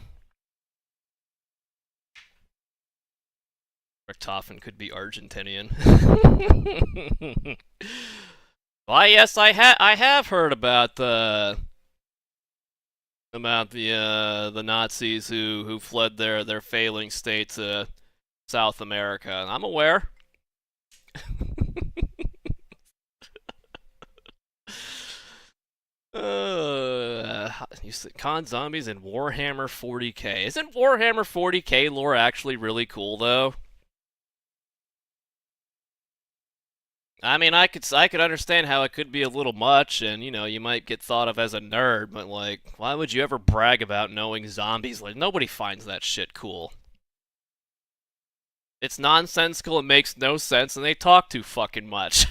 Richtofen could be Argentinian. Why, yes, I have heard about the Nazis who fled their failing state to South America. I'm aware. You said con zombies and Warhammer 40k. Isn't Warhammer 40k lore actually really cool though? I mean, I could understand how it could be a little much, and you know, you might get thought of as a nerd, but like, why would you ever brag about knowing zombies? Like, nobody finds that shit cool. It's nonsensical, it makes no sense, and they talk too fucking much.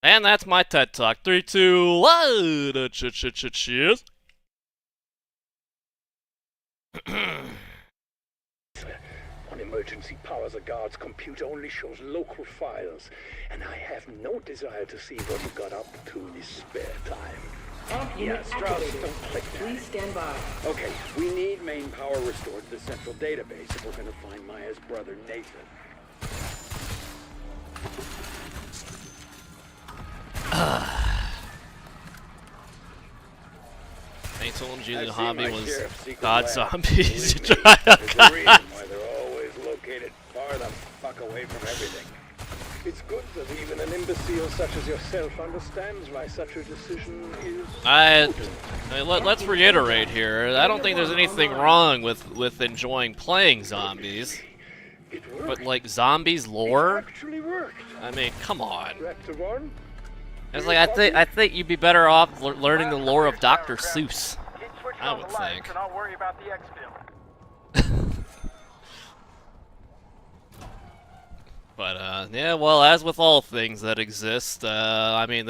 And that's my TED Talk. 3, 2, 1. Cheers. On emergency powers, a guard's computer only shows local files, and I have no desire to see what you got up to in his spare time. Amp unit Strauss, activated. don't click that. Please stand by. Okay, we need main power restored to the central database if we're going to find Maya's brother, Nathan. I told you the I've seen hobby my was share of secret God labs. zombies. Believe me, there's a reason why they're always located far the fuck away from everything. It's good that even an imbecile such as yourself understands why such a decision is. Let's reiterate here. I don't think there's anything wrong with enjoying playing zombies, It worked. but like zombies lore. It actually worked. I mean, come on. Reactor 1? It's like I think you'd be better off learning the lore of Dr. Seuss. Keep switching I on would the lights, think. and I'll worry about the exfil. But yeah, well, as with all things that exist, I mean,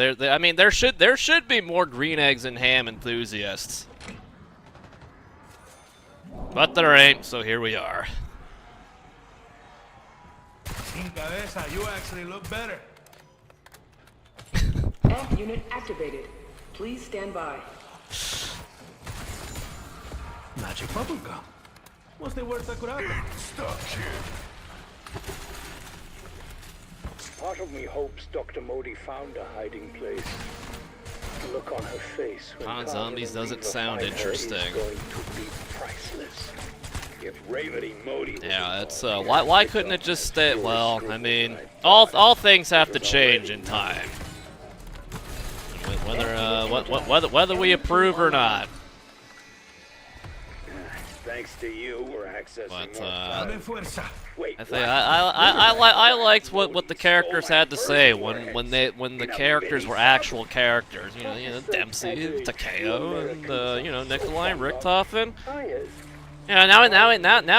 there should be more green eggs and ham enthusiasts, but there ain't. So here we are. Sin cabeza, you actually look better. Amp unit activated. Please stand by. Magic bubblegum. What's the worst that could happen? Stuck, kid. Part of me hopes Dr. Modi found a hiding place. The look on her face when Con Carmen zombies and doesn't Viva sound find her interesting. is going to be priceless. If Ravity Modi was Yeah, it's involved, why couldn't it just stay? Well, I mean, all things have to change in time. Whether we approve or not. Thanks to you, we're accessing But, more Dame files. fuerza. Wait, I think I liked what the characters had to say when the characters were actual characters. You know Dempsey, Takeo, and you know Nikolai Richtofen. Yeah,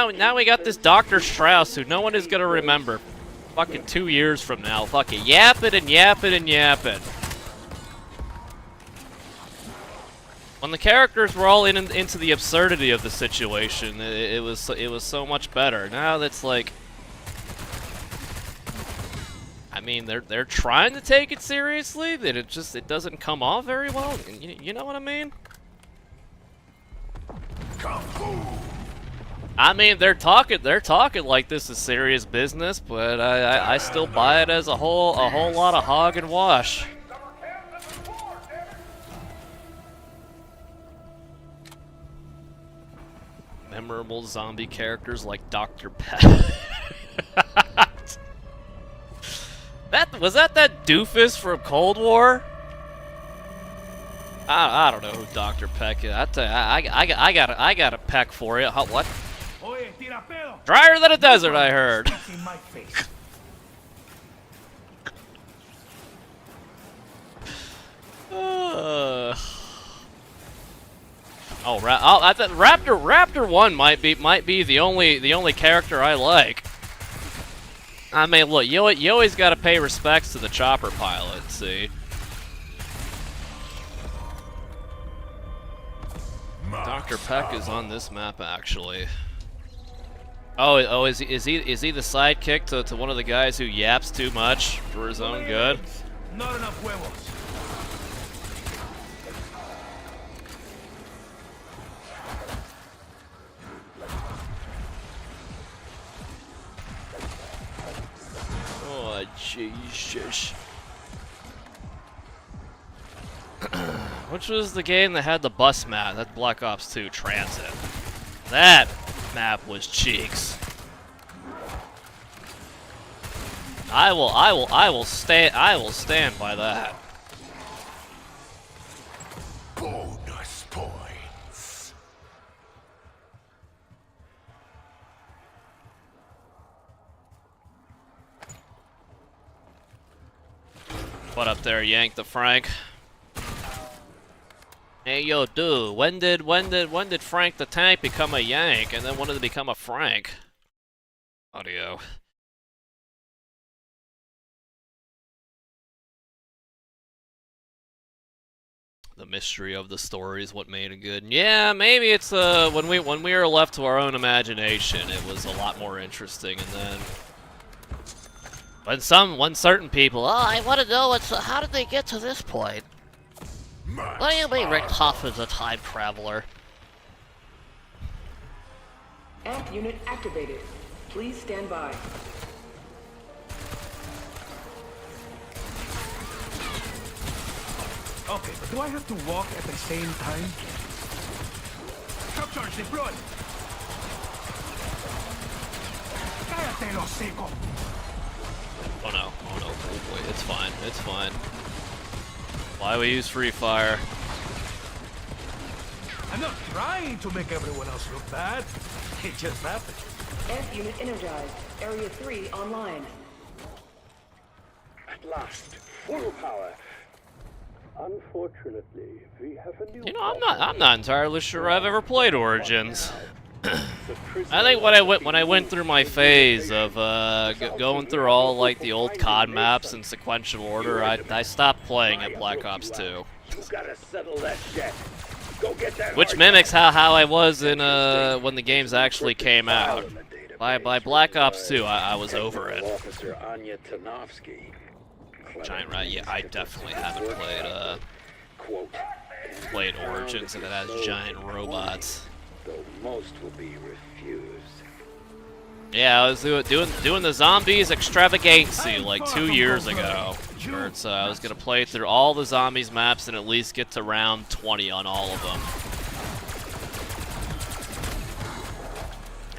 now we got this Dr. Strauss who no one is gonna remember. Fucking 2 years from now, fucking yapping and yapping and yapping. When the characters were all into the absurdity of the situation, it was so much better. Now that's like, I mean, they're trying to take it seriously, but it doesn't come off very well. You know what I mean? Kung Fu. I mean, they're talking like this is serious business, but I still buy it as a whole lot of hog and wash. Memorable zombie characters like Dr. Peck. Was that doofus from Cold War? I don't know who Dr. Peck is. I tell you, I got a peck for you. What? Oye, tira pedo. Drier than a desert, I heard. In my face. I thought Raptor 1 might be the only character I like. I mean, look, you always got to pay respects to the chopper pilot. See, Dr. Peck is on this map actually. Oh, is he the sidekick to one of the guys who yaps too much for his own good? Not enough huevos. Oh, Jesus. Which was the game that had the bus map? That's Black Ops 2 Transit. That map was cheeks. I will stand by that. Bonus points. What up there, Yank the Frank? Hey yo, dude, when did Frank the Tank become a Yank, and then when did it become a Frank? Audio. The mystery of the story is what made it good. Yeah, maybe it's when we were left to our own imagination, it was a lot more interesting, and then when certain people, Oh, I want to know how did they get to this point? What do you mean Rick Hoffman's a time traveler? Amp unit activated. Please stand by. Okay, but do I have to walk at the same time? Shock charge deployed! Cállate, el hocico! oh no, oh boy, it's fine, it's fine. Why we use free fire? I'm not trying to make everyone else look bad. It just happened. Amp unit energized. Area 3 online. At last, full power. Unfortunately, we have a new. You know, I'm not entirely sure I've ever played Origins. I think when I went through my phase of going through all like the old COD maps in sequential order, I stopped playing at Black Ops 2. You gotta settle that debt. Go get that Which mimics how I was in when the games actually came out. By Black Ops 2, I was over it. Officer Anya Tanovsky. Giant Rat, yeah, I definitely haven't played Origins, and it has giant robots. Though most will be refused. Yeah, I was doing the Zombies Extravagancy like 2 years ago. Where it's, I was gonna play through all the Zombies maps and at least get to round 20 on all of them.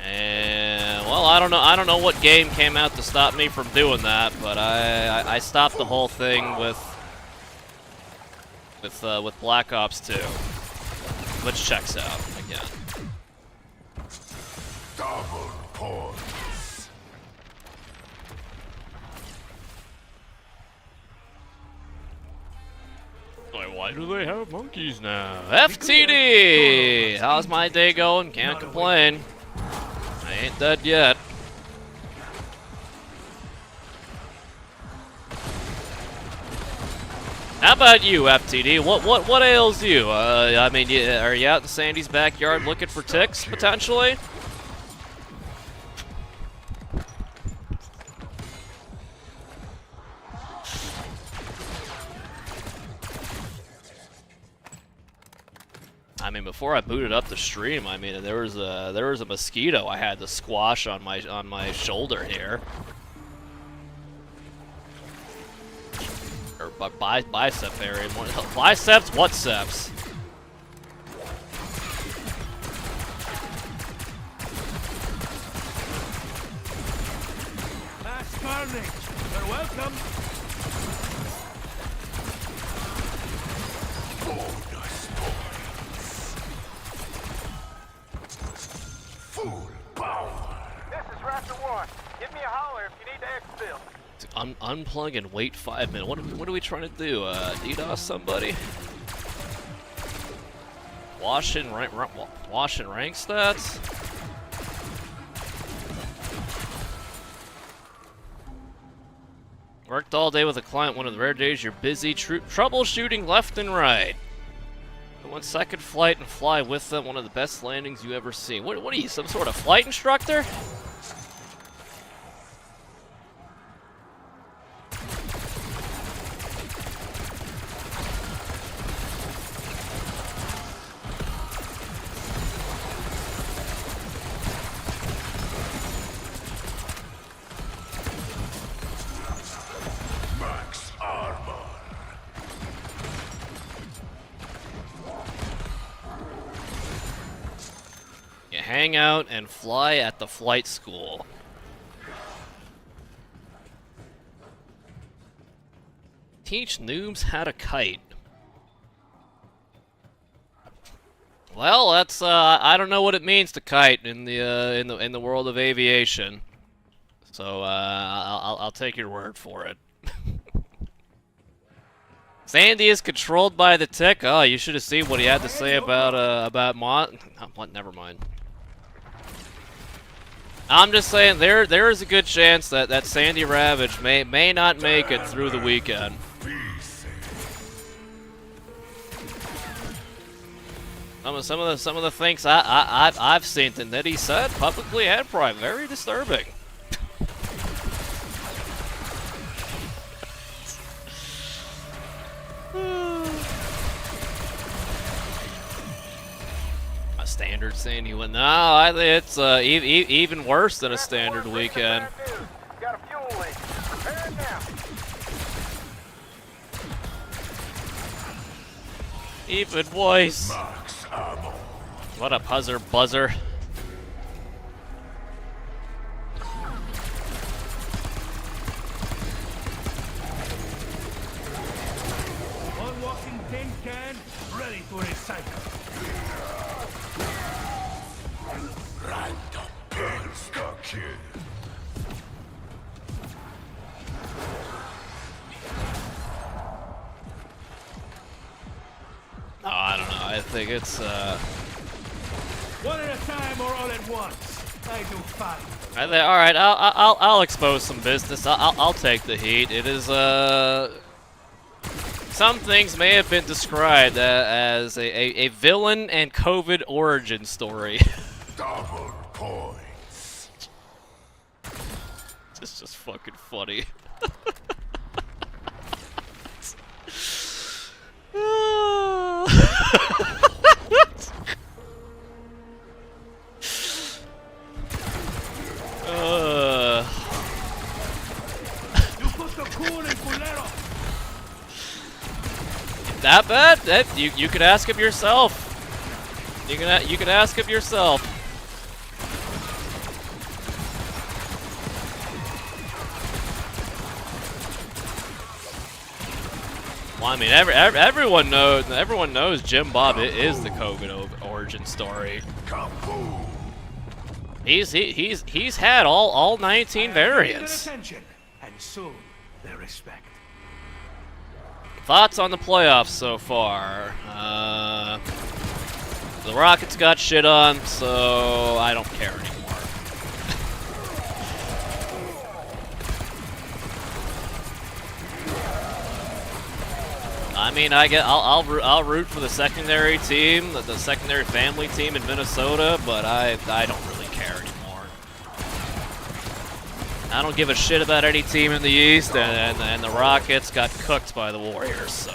And well, I don't know what game came out to stop me from doing that, but I stopped the whole thing with Black Ops 2, which checks out again. Double points. Like, why do they have monkeys now? FTD! How's my day going? Can't complain. I ain't dead yet. How about you, FTD? What ails you? I mean, are you out in Sandy's backyard looking for ticks, potentially? I mean, before I booted up the stream, I mean, there was a mosquito I had to squash on my shoulder here, or bicep area. Biceps, whatceps? Mass carnage. You're welcome. Bonus points. Full power. This is Raptor 1. Give me a holler if you need to exfil. Unplug and wait 5 minutes. What are we trying to do? DDoS somebody? Wash and rank stats? Worked all day with a client. One of the rare days you're busy troubleshooting left and right. 1 second flight and fly with them. One of the best landings you ever seen. What are you, some sort of flight instructor? Max armor. You hang out and fly at the flight school. Teach noobs how to kite. Well, that's I don't know what it means to kite in the world of aviation. So I'll take your word for it. Sandy is controlled by the tech. Oh, you should have seen what he had to say about what? Never mind. I'm just saying there is a good chance that Sandy Ravage may not make it through the weekend. Some of the things I've seen that he said publicly and private, very disturbing. A standard Sandy win. No, I think it's even worse than a standard weekend. Got a fuel leak. Repair it now. Even voice. What a buzzer. One walking tin can, ready to recycle. Random pills to kill. Oh, I don't know. I think it's One at a time or all at once. I do fine. I think, all right, I'll expose some business. I'll take the heat. It is some things may have been described as a villain and COVID origin story. Double points. It's just fucking funny. You put the cool in culero. That bad? You could ask him yourself. You can ask him yourself. Well, I mean, everyone knows Jim Bob is the COVID origin story. Kaboom. He's had all 19 variants. Their attention, and soon their respect. Thoughts on the playoffs so far? The Rockets got shit on, so I don't care anymore. I mean, I'll root for the secondary team, the secondary family team in Minnesota, but I don't really care anymore. I don't give a shit about any team in the East, and the Rockets got cooked by the Warriors, so.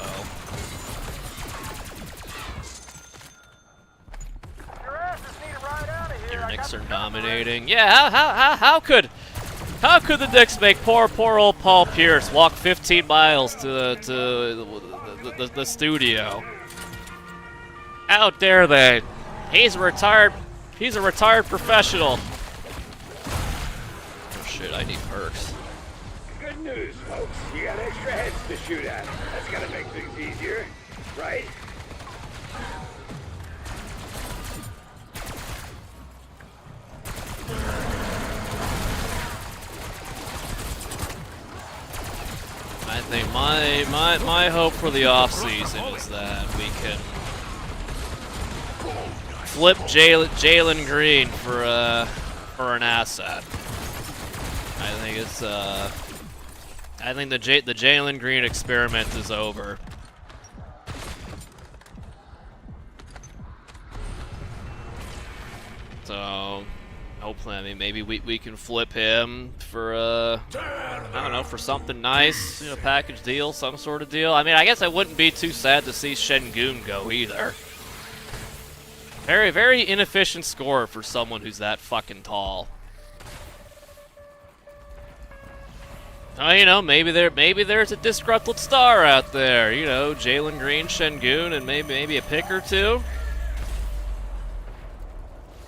Your asses need a ride out of here. Your I Knicks got are the dominating. Yeah, how could the Knicks make poor old Paul Pierce walk 15 miles to the studio? How dare they? He's a retired professional. Oh shit, I need perks. Good news, folks. You got extra heads to shoot at. That's gotta make things easier, right? I think my hope for the offseason is that we can flip Jalen Green for an asset. I think it's I think the Jalen Green experiment is over. So hopefully, I mean, maybe we can flip him for I don't know, for something nice, you know, package deal, some sort of deal. I mean, I guess I wouldn't be too sad to see Şengün go either. Very, very inefficient scorer for someone who's that fucking tall. Oh, you know, maybe there's a disgruntled star out there. You know, Jalen Green, Şengün, and maybe a pick or two.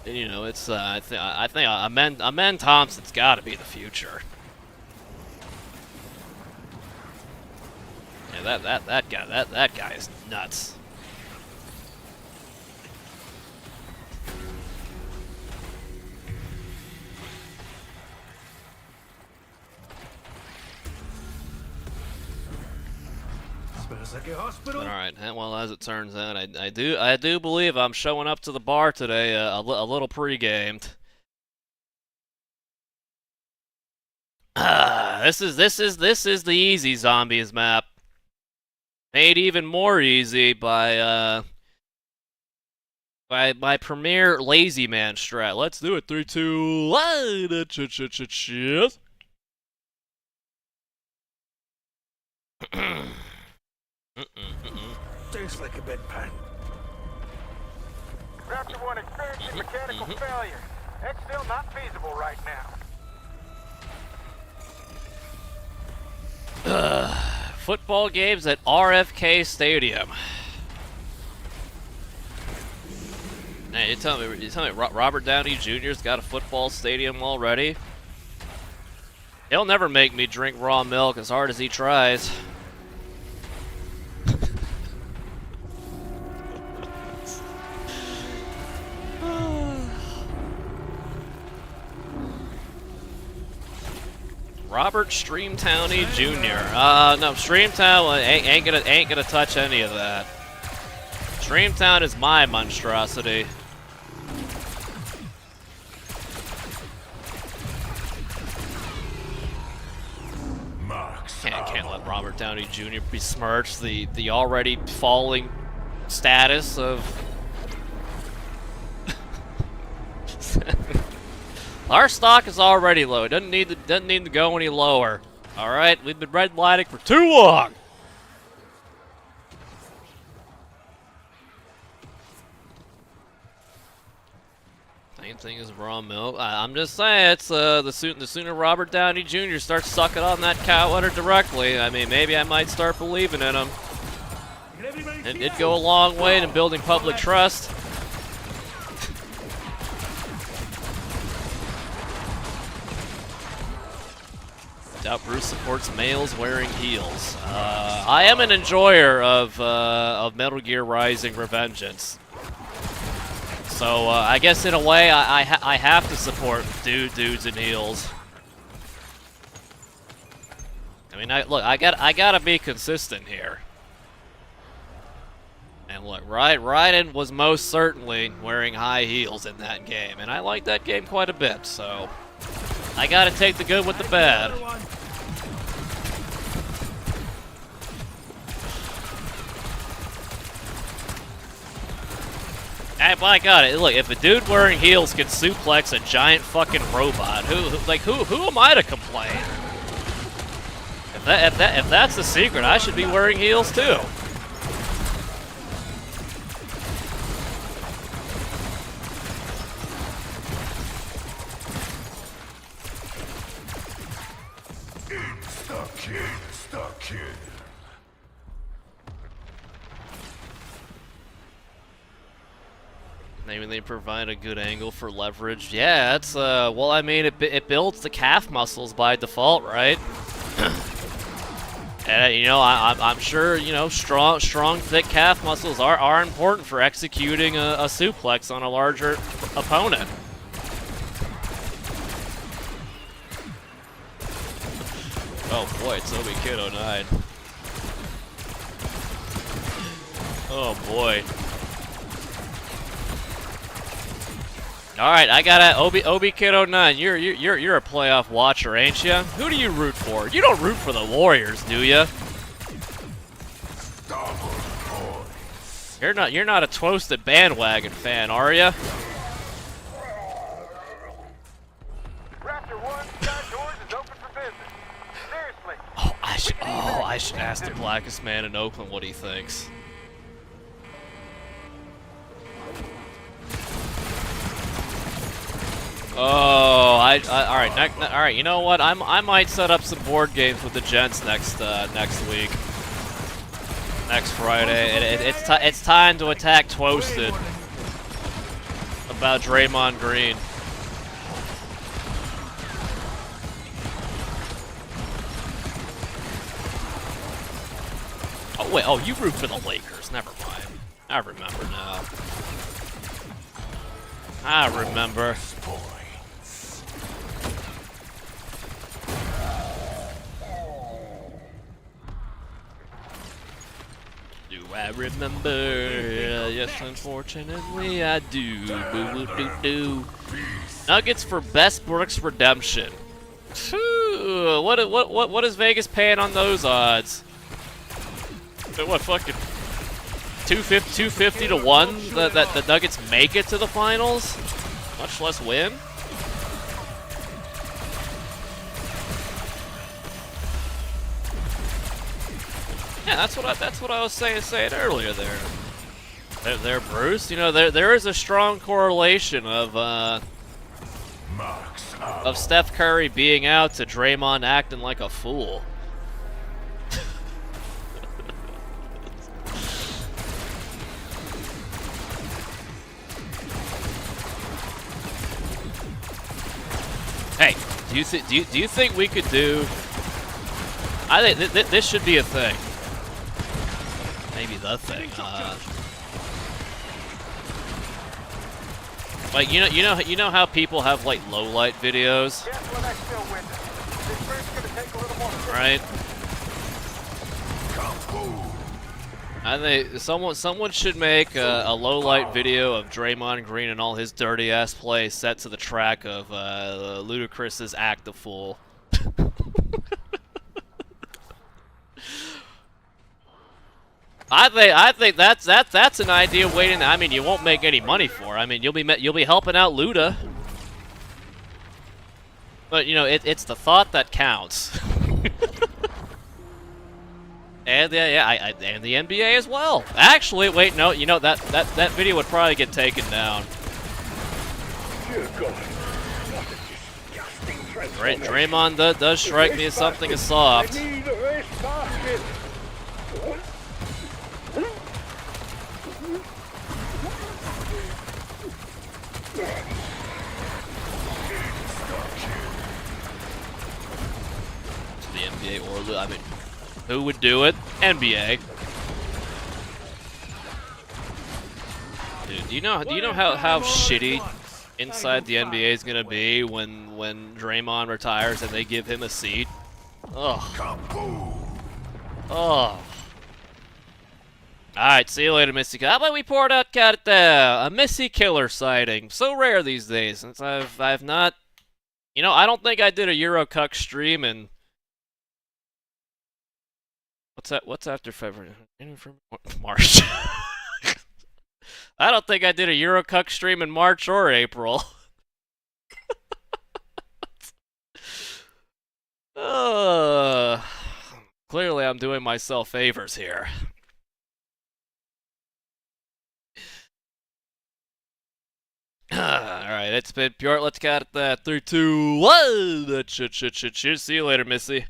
And, you know, it's I think Amen Thompson's got to be the future. Yeah, that guy is nuts. Smells like a hospital. All right. Well, as it turns out, I do believe I'm showing up to the bar today a little pre-gamed. This is the easy zombies map, made even more easy by my premier lazy man strat. Let's do it. 3, 2, 1. Tastes like a bedpan. Raptor 1 experiencing mechanical failure. Exfil not feasible right now. Football games at RFK Stadium. Hey, you tell me Robert Downey Jr.'s got a football stadium already? He'll never make me drink raw milk as hard as he tries. Robert Streamtowny Jr. No, Streamtown ain't gonna touch any of that. Streamtown is my monstrosity. Can't let Robert Downey Jr. besmirch the already falling status of. Our stock is already low. It doesn't need to go any lower. All right, we've been redlining for too long. Same thing as raw milk. I'm just saying, it's the sooner Robert Downey Jr. starts sucking on that cow udder directly, I mean, maybe I might start believing in him. It'd go a long way in building public trust. Doubt Bruce supports males wearing heels. I am an enjoyer of Metal Gear Rising: Revengeance. So I guess in a way I have to support dudes in heels. I mean, look, I gotta be consistent here. And look, Raiden was most certainly wearing high heels in that game, and I like that game quite a bit. So I gotta take the good with the bad. Hey, by God, look, if a dude wearing heels can suplex a giant fucking robot, who am I to complain? If that's the secret, I should be wearing heels too. Stuck kid. Maybe they provide a good angle for leverage. Yeah, it's well, I mean, it builds the calf muscles by default, right? And you know, I'm sure, you know, strong, thick calf muscles are important for executing a suplex on a larger opponent. Oh boy, it's Obi Kid 09. Oh boy. All right, I got a Obi Kid 09. You're a playoff watcher, ain't you? Who do you root for? You don't root for the Warriors, do you? You're not a Toasted bandwagon fan, are you? Raptor 1, Sky Doors is open for business. Seriously. I should ask the blackest man in Oakland what he thinks. Oh, all right. You know what? I might set up some board games with the gents next week, next Friday. It's time to attack Toasted about Draymond Green. Oh wait, you root for the Lakers? Never mind. I remember now. I remember. Do I remember? Yes, unfortunately I do. Boo-boo-doo-doo. Nuggets for best Brooks redemption. Phew, what is Vegas paying on those odds? What fucking 250 to 1 that the Nuggets make it to the finals? Much less win? Yeah, that's what I was saying earlier there, Bruce. You know, there is a strong correlation of Steph Curry being out to Draymond acting like a fool. Hey, do you think we could do? I think this should be a thing. Maybe the thing. Like you know how people have like low light videos, right? I think someone should make a low light video of Draymond Green and all his dirty ass plays set to the track of Ludacris's "Act the Fool." I think that's an idea waiting. I mean, you won't make any money for. I mean, you'll be helping out Luda, but you know it's the thought that counts. And and the NBA as well. Actually, wait, no, you know that video would probably get taken down. Dear God, what a disgusting Draymond does strike me as something as soft. I need a waste basket. The NBA or I mean, who would do it? NBA. Dude, do you know how shitty inside the NBA is gonna be when Draymond retires and they give him a seat? Ugh. Oh. Alright, see you later, Missy. How about we poured out a Missy Killer sighting? So rare these days, since I've not. You know, I don't think I did a Eurocuck stream in. What's after February? March. I don't think I did a Eurocuck stream in March or April. Clearly I'm doing myself favors here. Alright, it's been pure. Let's cut that 3, 2, 1. Shit. See you later, Missy.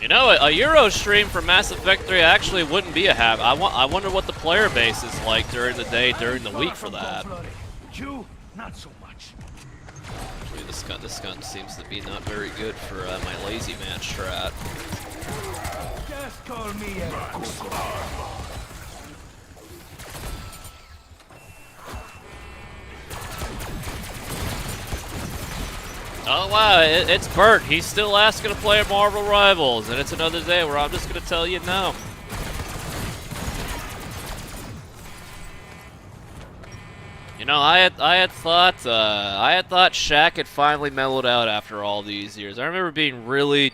You know, a Euro stream for Mass Effect 3 actually wouldn't be a habit. I wonder what the player base is like during the day, during the week for that. You, not so much. Actually, this gun seems to be not very good for my lazy man strat. Just call me a Oh wow, it's Bert. He's still asking to play Marvel Rivals, and it's another day where I'm just gonna tell you no. You know, I had thought Shaq had finally mellowed out after all these years. I remember being really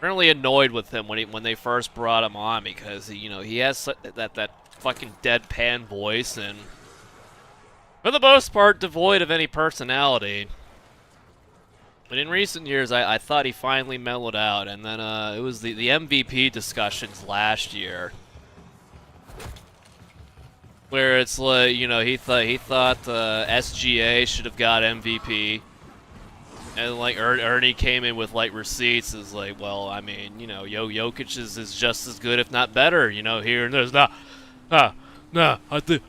annoyed with him when they first brought him on because he has that fucking deadpan voice and for the most part devoid of any personality. But in recent years, I thought he finally mellowed out, and then it was the MVP discussions last year, where it's like he thought SGA should have got MVP, and like Ernie came in with like receipts. Is like, well, I mean, Jokic is just as good, if not better. Here and there's I think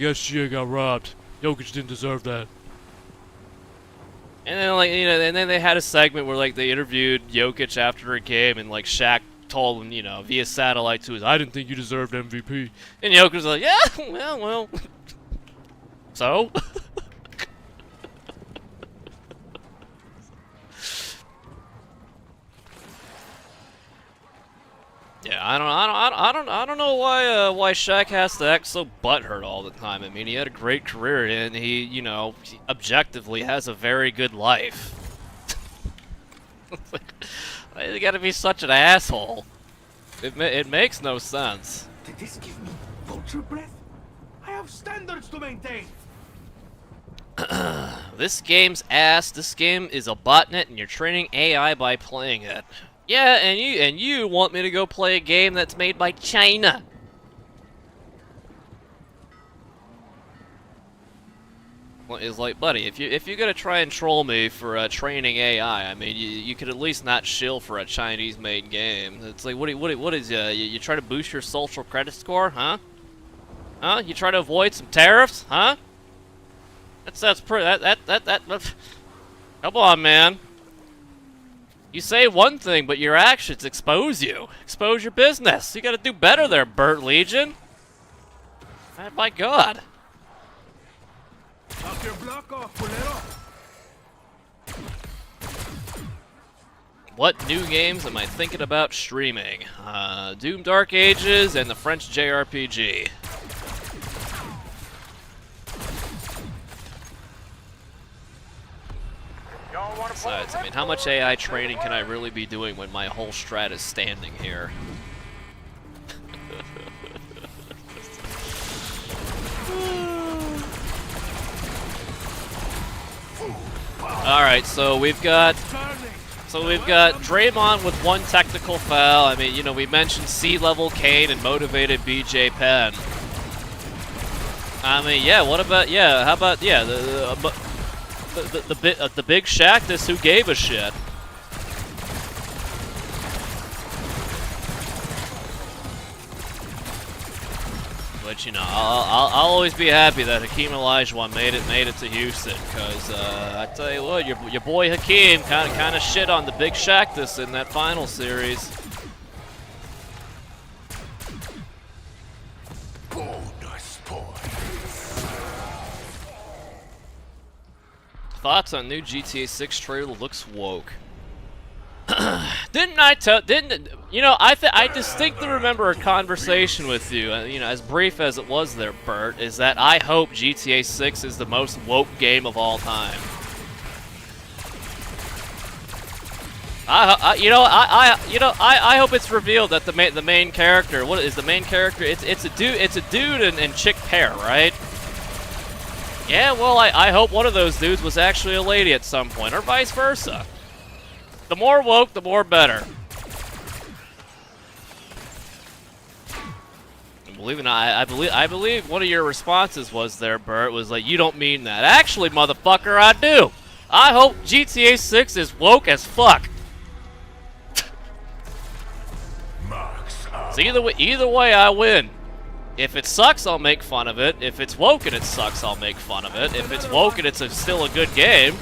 SGA got robbed. Jokic didn't deserve that. And then, like, you know, and then they had a segment where, like, they interviewed Jokic after a game, and, like, Shaq told him, you know, via satellite to his, I didn't think you deserved MVP. And Jokic was like, yeah, well. So? Yeah, I don't know why Shaq has to act so butthurt all the time. I mean, he had a great career, and he, you know, objectively has a very good life. Why you gotta be such an asshole? It makes no sense. Did this give me vulture breath? I have standards to maintain. This game's ass. This game is a botnet, and you're training AI by playing it. Yeah, and you want me to go play a game that's made by China. Well, it's like, buddy, if you're gonna try and troll me for training AI, I mean, you could at least not shill for a Chinese-made game. It's like, what is you try to boost your social credit score, huh? Huh? You try to avoid some tariffs, huh? That's pretty. That. Come on, man. You say one thing, but your actions expose you. Expose your business. You gotta do better there, Burt Legion. My God. Knock your block off, culero. What new games am I thinking about streaming? Doom Dark Ages and the French JRPG. Besides, I mean, how much AI training can I really be doing when my whole strat is standing here? Alright, so we've got Draymond with one technical foul. I mean, you know, we mentioned C-level Kane and motivated BJ Penn. I mean, yeah, what about, yeah, how about, yeah, the big Shaqtus who gave a shit. But you know, I'll always be happy that Hakeem Olajuwon made it to Houston, because I tell you what, your boy Hakeem kind of shit on the big Shaqtus in that final series. Bonus points. Thoughts on new GTA 6 trailer? Looks woke. Didn't you know, I distinctly remember a conversation with you, you know, as brief as it was there, Bert, is that I hope GTA 6 is the most woke game of all time. I hope it's revealed that the main character, what is the main character? It's a dude and chick pair, right? Yeah, well, I hope one of those dudes was actually a lady at some point, or vice versa. The more woke, the more better. Believe it or not, I believe one of your responses was there, Bert, was like, you don't mean that. Actually, motherfucker, I do. I hope GTA 6 is woke as fuck. So either way, I win. If it sucks, I'll make fun of it. If it's woke and it sucks, I'll make fun of it. If it's woke and it's still a good game,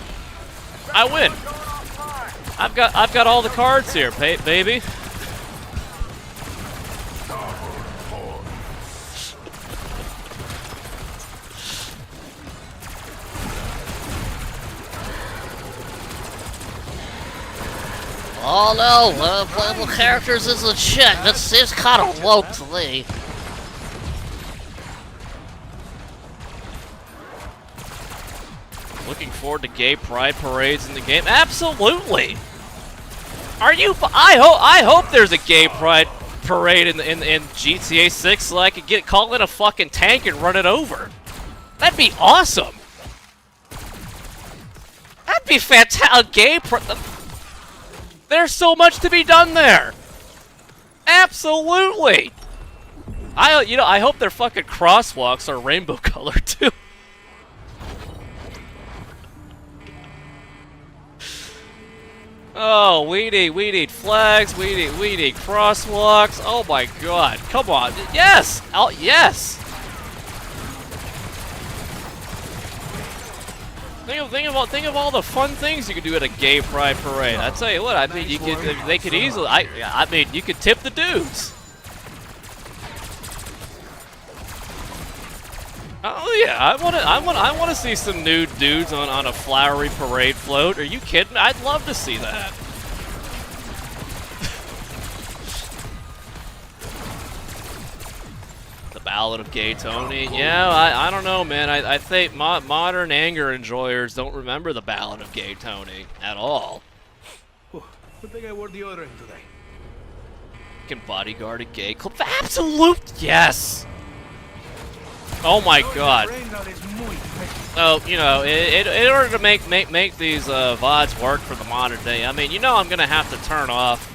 I win. I've got all the cards here, baby. Oh no, playable characters is a chick. It's kind of woke to me. Looking forward to gay pride parades in the game. Absolutely. Are you? I hope there's a gay pride parade in GTA 6 so I could call in a fucking tank and run it over. That'd be awesome. That'd be fantastic. Gay pride. There's so much to be done there. Absolutely. I hope their fucking crosswalks are rainbow colored too. Oh, we need flags, we need crosswalks. Oh my God, come on. Yes! Oh, yes! Think of all the fun things you could do at a gay pride parade. I tell you what, I mean, they could easily. I mean, you could tip the dudes. Oh yeah, I want to see some nude dudes on a flowery parade float. Are you kidding? I'd love to see that. The Ballad of Gay Tony. Yeah, I don't know, man. I think modern anger enjoyers don't remember the Ballad of Gay Tony at all. I think I wore the other end today. Can bodyguard a gay club? Absolute yes. Oh my god. Oh, you know, in order to make these VODs work for the modern day, I mean, you know, I'm gonna have to turn off,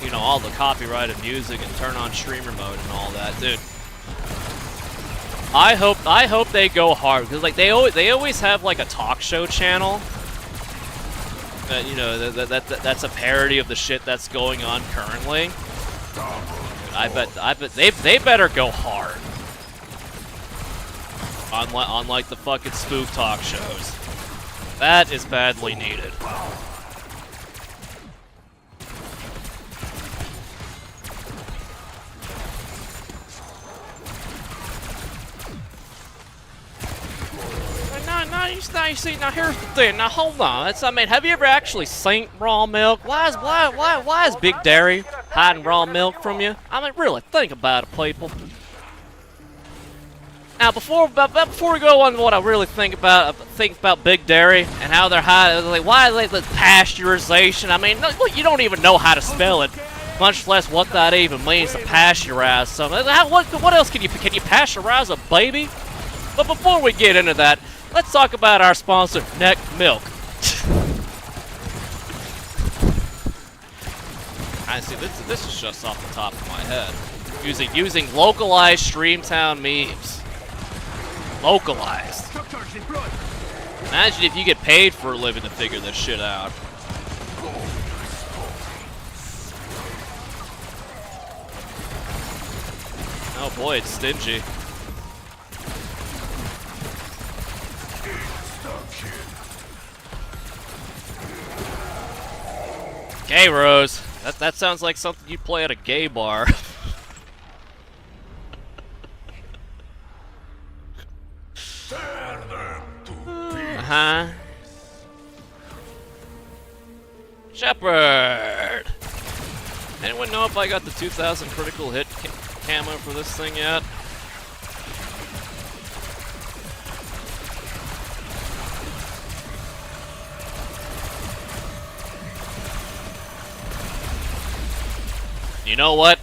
you know, all the copyrighted music and turn on streamer mode and all that, dude. I hope they go hard because like they always have like a talk show channel. You know, that's a parody of the shit that's going on currently. I bet they better go hard. On like the fucking spook talk shows. That is badly needed. Now you see, now here's the thing. Now hold on. I mean, have you ever actually seen raw milk? Why is Big Dairy hiding raw milk from you? I mean, really, think about it, people. Now, before we go on what I really think about Big Dairy and how they're hiding, like why they the pasteurization? I mean, look, you don't even know how to spell it, much less what that even means to pasteurize something. What else can you pasteurize a baby? But before we get into that, let's talk about our sponsor, Neck Milk. I see. This is just off the top of my head. Using localized Streamtown memes. Localized. Imagine if you get paid for a living to figure this shit out. Oh boy, it's stingy. Gay Rose. That sounds like something you'd play at a gay bar. Uh-huh. Shepard! Anyone know if I got the 2000 critical hit camo for this thing yet? You know what?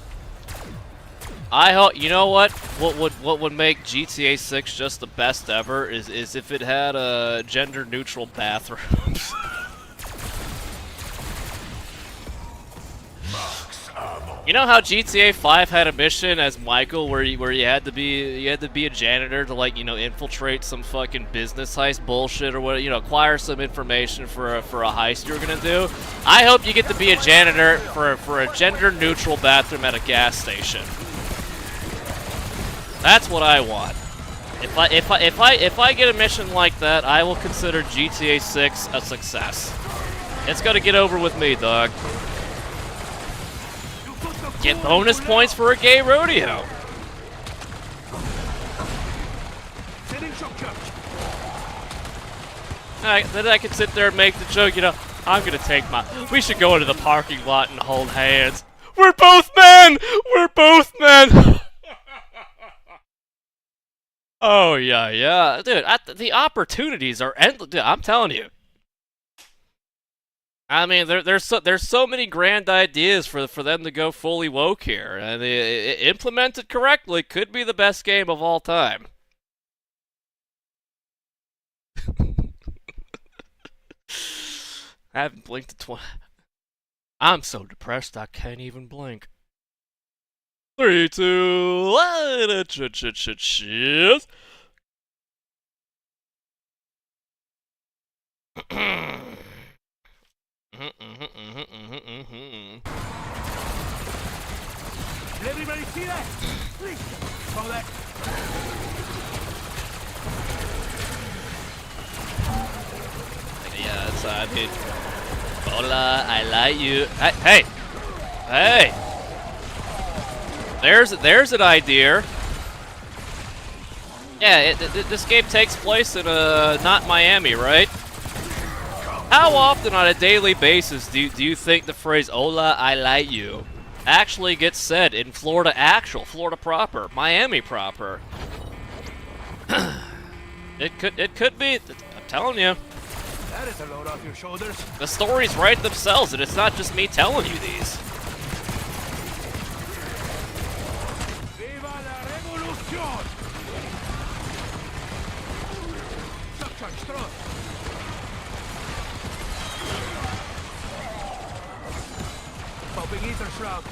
I hope. You know what? What would make GTA 6 just the best ever is if it had gender neutral bathrooms. You know how GTA 5 had a mission as Michael where you had to be a janitor to, like, you know, infiltrate some fucking business heist bullshit or what, you know, acquire some information for a heist you're gonna do. I hope you get to be a janitor for a gender neutral bathroom at a gas station. That's what I want. If I get a mission like that, I will consider GTA 6 a success. It's gotta get over with me, dog. Get bonus points for a gay rodeo. Then I can sit there and make the joke, you know, I'm gonna take we should go into the parking lot and hold hands. We're both men! We're both men! Oh, yeah. Dude, the opportunities are endless. Dude, I'm telling you. I mean, there's so many grand ideas for them to go fully woke here, and implemented correctly could be the best game of all time. I haven't blinked in 20. I'm so depressed I can't even blink. 3, 2, 1. Cheers. Did everybody see that? Please, follow that. guess. I mean, hola, I like you. Hey, hey. There's an idea. Yeah, this game takes place in not Miami, right? How often on a daily basis do you think the phrase "Hola, I like you" actually gets said in Florida proper, Miami proper? It could be. I'm telling you. That is a load off your shoulders. The stories write themselves, and it's not just me telling you these. Viva la revolución! Shock charge, throw. Popping ether shroud.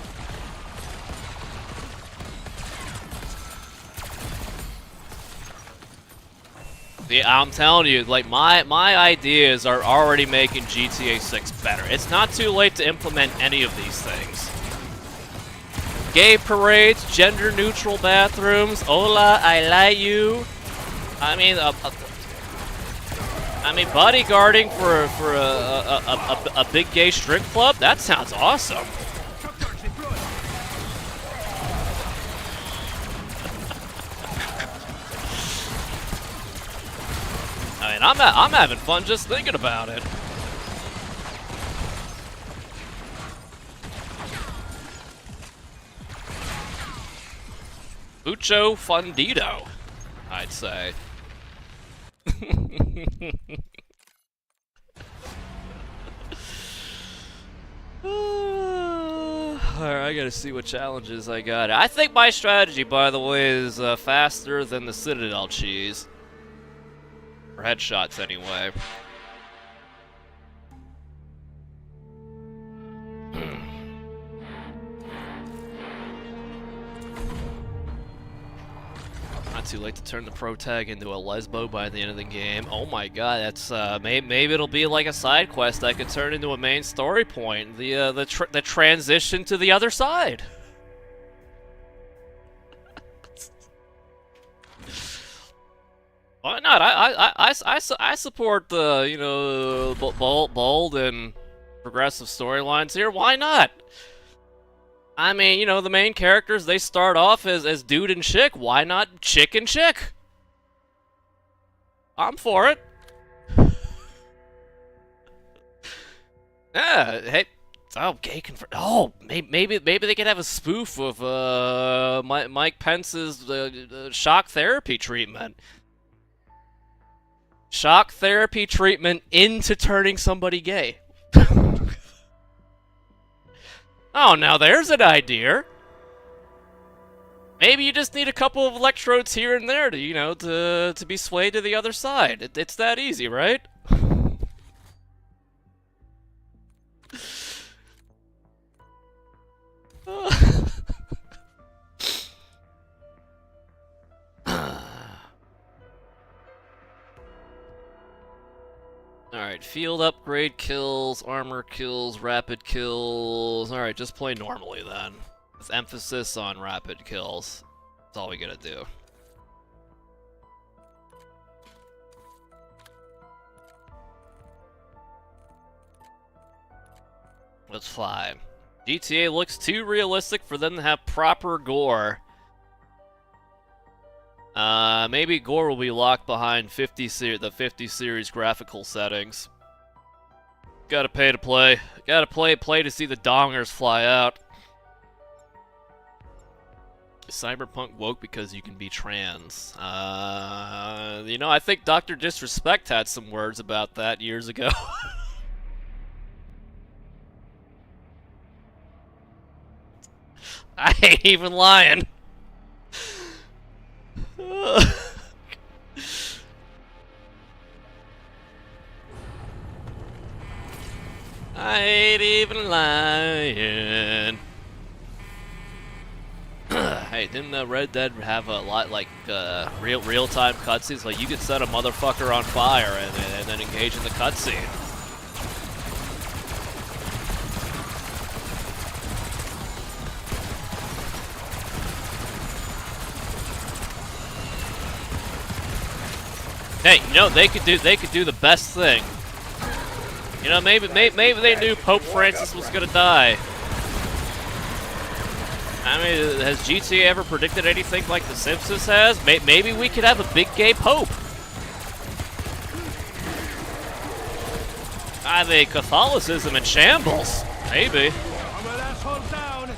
Yeah, I'm telling you, like, my ideas are already making GTA 6 better. It's not too late to implement any of these things. Gay parades, gender-neutral bathrooms, hola, I like you. I mean, bodyguarding for a big gay strip club? That sounds awesome. Shock charge deployed. I mean, I'm having fun just thinking about it. Mucho fundito, I'd say. Alright, I gotta see what challenges I got. I think my strategy, by the way, is faster than the Citadel cheese. Or headshots, anyway. Not too late to turn the pro tag into a lesbo by the end of the game. Oh my god, that's maybe it'll be like a side quest that could turn into a main story point. The transition to the other side. Why not? I support the bold and progressive storylines here. Why not? I mean, the main characters, they start off as dude and chick. Why not chick and chick? I'm for it. Yeah, hey. Oh, gay oh, maybe they could have a spoof of Mike Pence's shock therapy treatment. Shock therapy treatment into turning somebody gay. Oh, now there's an idea. Maybe you just need a couple of electrodes here and there to, to be swayed to the other side. It's that easy, right? Alright, field upgrade kills, armor kills, rapid kills. Alright, just play normally then. With emphasis on rapid kills. That's all we gotta do. Let's fly. GTA looks too realistic for them to have proper gore. Maybe gore will be locked behind the 50 series graphical settings. Gotta pay to play. Gotta play to see the dongers fly out. Cyberpunk woke because you can be trans. I think Dr. Disrespect had some words about that years ago. I ain't even lying. I ain't even lying. Hey, didn't Red Dead have a lot like real-time cutscenes? Like you could set a motherfucker on fire and then engage in the cutscene. Hey, they could do the best thing. You know, maybe they knew Pope Francis was gonna die. I mean, has GTA ever predicted anything like The Simpsons has? Maybe we could have a big gay Pope. I mean, Catholicism in shambles. Maybe. I'm an asshole down.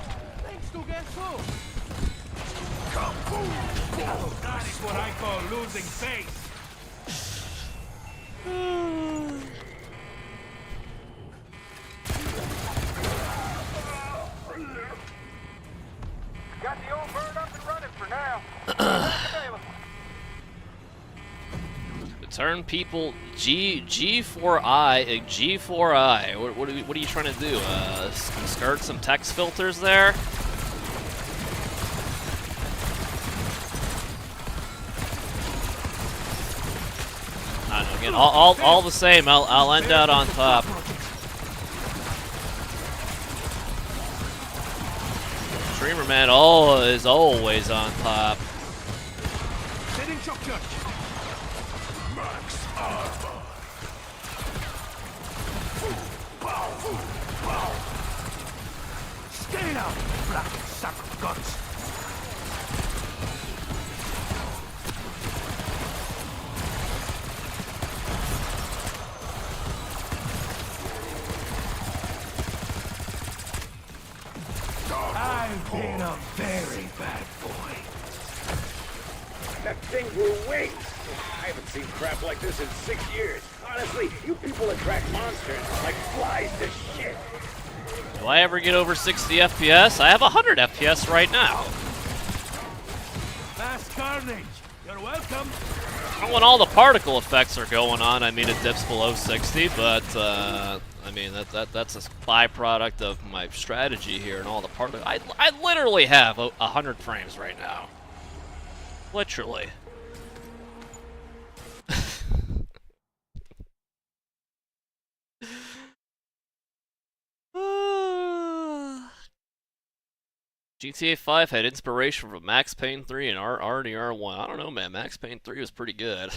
Thanks to get so. That is what I call losing face. Got the old bird up and running for now. Turn people G4I G4I. What are you trying to do? Skirt some text filters there? I don't know. Again, all the same. I'll end out on top. Streamer man is always on top. Setting shock charge. Max armor. Stay down, black sack of guts. I've been a very bad boy. That thing grew wings. I haven't seen crap like this in 6 years. Honestly, you people attract monsters like flies to shit. Do I ever get over 60 FPS? I have 100 FPS right now. Mass carnage. You're welcome. When all the particle effects are going on, I mean it dips below 60, but I mean that's a byproduct of my strategy here and all the particle. I literally have 100 frames right now. Literally. GTA 5 had inspiration from Max Payne 3 and RDR 1. I don't know, man. Max Payne 3 was pretty good.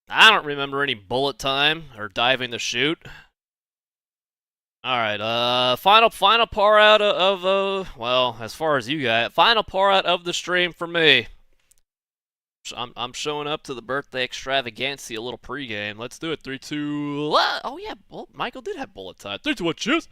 I don't remember any bullet time or diving to shoot. Alright, final pour out of well, as far as you got, final pour out of the stream for me. I'm showing up to the birthday extravaganza, a little pregame. Let's do it. 3, 2, oh yeah, well, Michael did have bullet time. 3, 2, 1, cheers!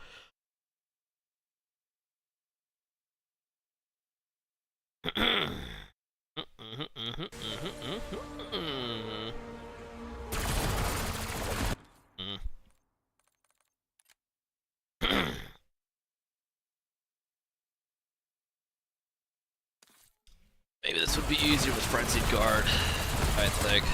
Maybe this would be easier with Frenzied Guard, I think.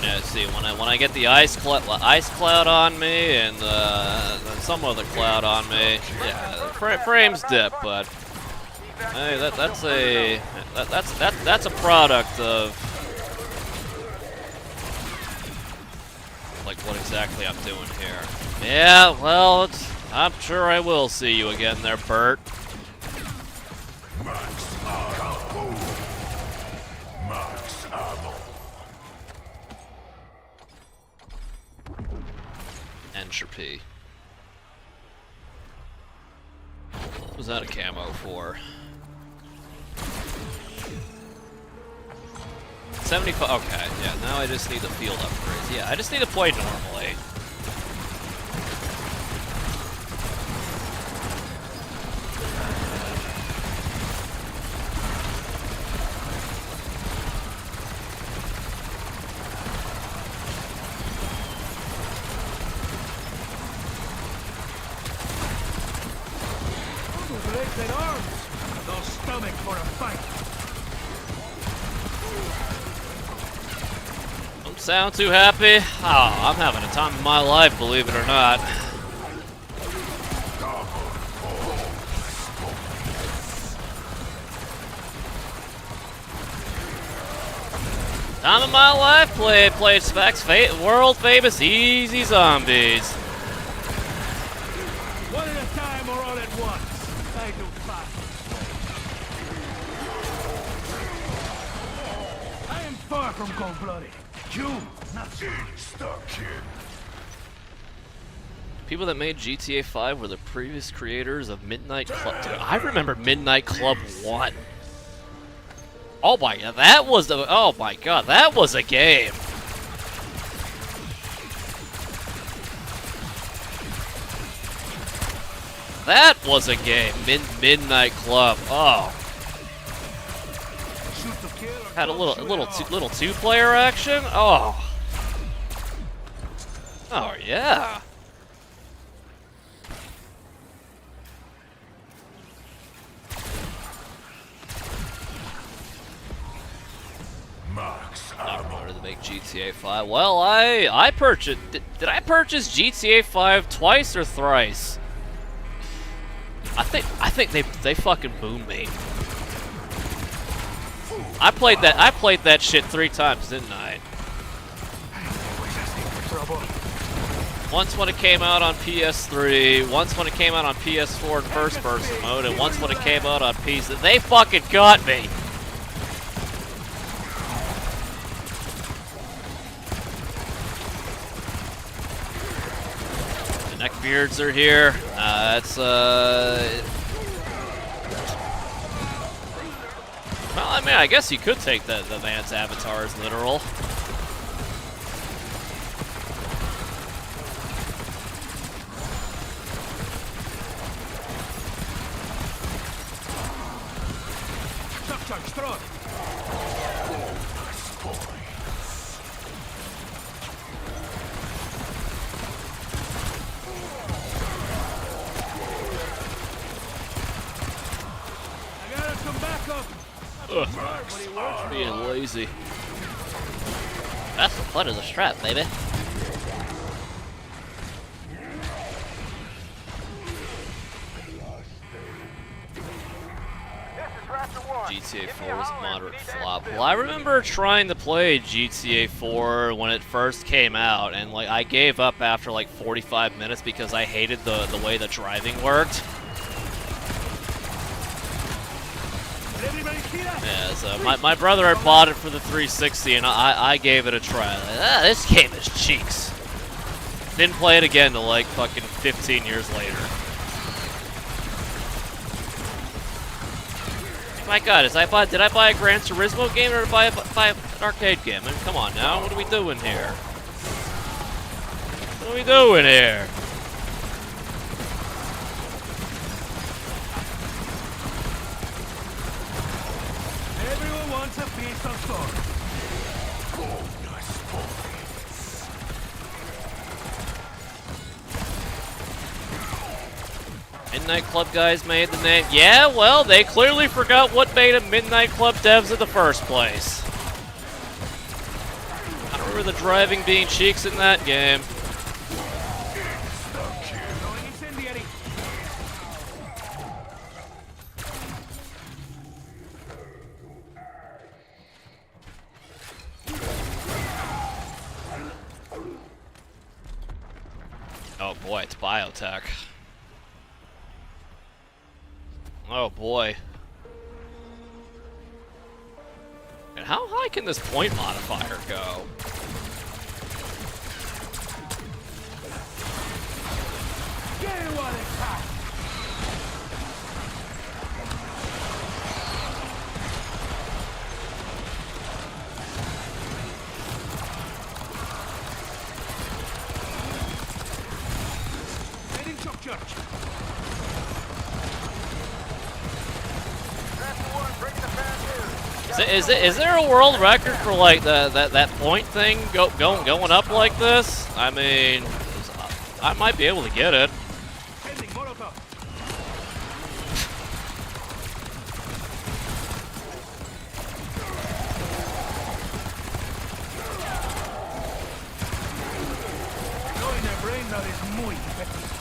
Yeah, let's see, when I get the ice cloud on me and some other cloud on me, yeah, frames dip, but hey, that's a product of like what exactly I'm doing here. Yeah, well, I'm sure I will see you again there, Bert. Max armor. Max ammo. Entropy. What was that a camo for? 75, okay, yeah, now I just need the field upgrades. Yeah, I just need to play normally. Those legs and arms. No stomach for a fight. Don't sound too happy? Oh, I'm having a time of my life, believe it or not. Time of my life, played Specs, world famous Easy Zombies. One at a time, far from cold-blooded. You, not so. Stuck, kid. People that made GTA 5 were the previous creators of Midnight Club. Dude, I remember Midnight Club 1. Oh my god, that was the. Oh my god, that was a game. That was a game. Midnight Club. Oh, Shoot to kill or had a don't little shoot little at all. little two-player action. Oh. Oh yeah. Max Not ammo. promoted to make GTA 5. Well, I purchased. Did I purchase GTA 5 twice or thrice? I think they fucking boomed me. I played that shit 3 times, didn't I? Always asking for trouble. Once when it came out on PS3, once when it came out on PS4 in first person mode, and once when it came out on PC. They fucking got me. The neckbeards are here. Well, I mean, I guess you could take the man's avatar as literal. Chuck, Chuck, strong. I got some backup. Ugh, being lazy. That's the fun of the strap, baby. GTA 4 was a moderate flop. Well, I remember trying to play GTA 4 when it first came out, and like I gave up after like 45 minutes because I hated the way the driving worked. Everybody here? Yeah, so my brother had bought it for the 360, and I gave it a try. Like, this game is cheeks. Didn't play it again till like fucking 15 years later. My God, did I buy a Gran Turismo game or did I buy an arcade game? I mean, come on now, what are we doing here? What are we doing here? Everyone wants a piece of story. Midnight Club guys made the name. Yeah, well, they clearly forgot what made them Midnight Club devs in the first place. I don't remember the driving being cheeks in that game. Going incendiary. Oh boy, it's biotech. Oh boy. And how high can this point modifier go? Get one attack. Heading to church. Is there a world record for like that point thing going up like this? I mean, I might be able to get it. Sending Molotov. Knowing their brain now is muy effective.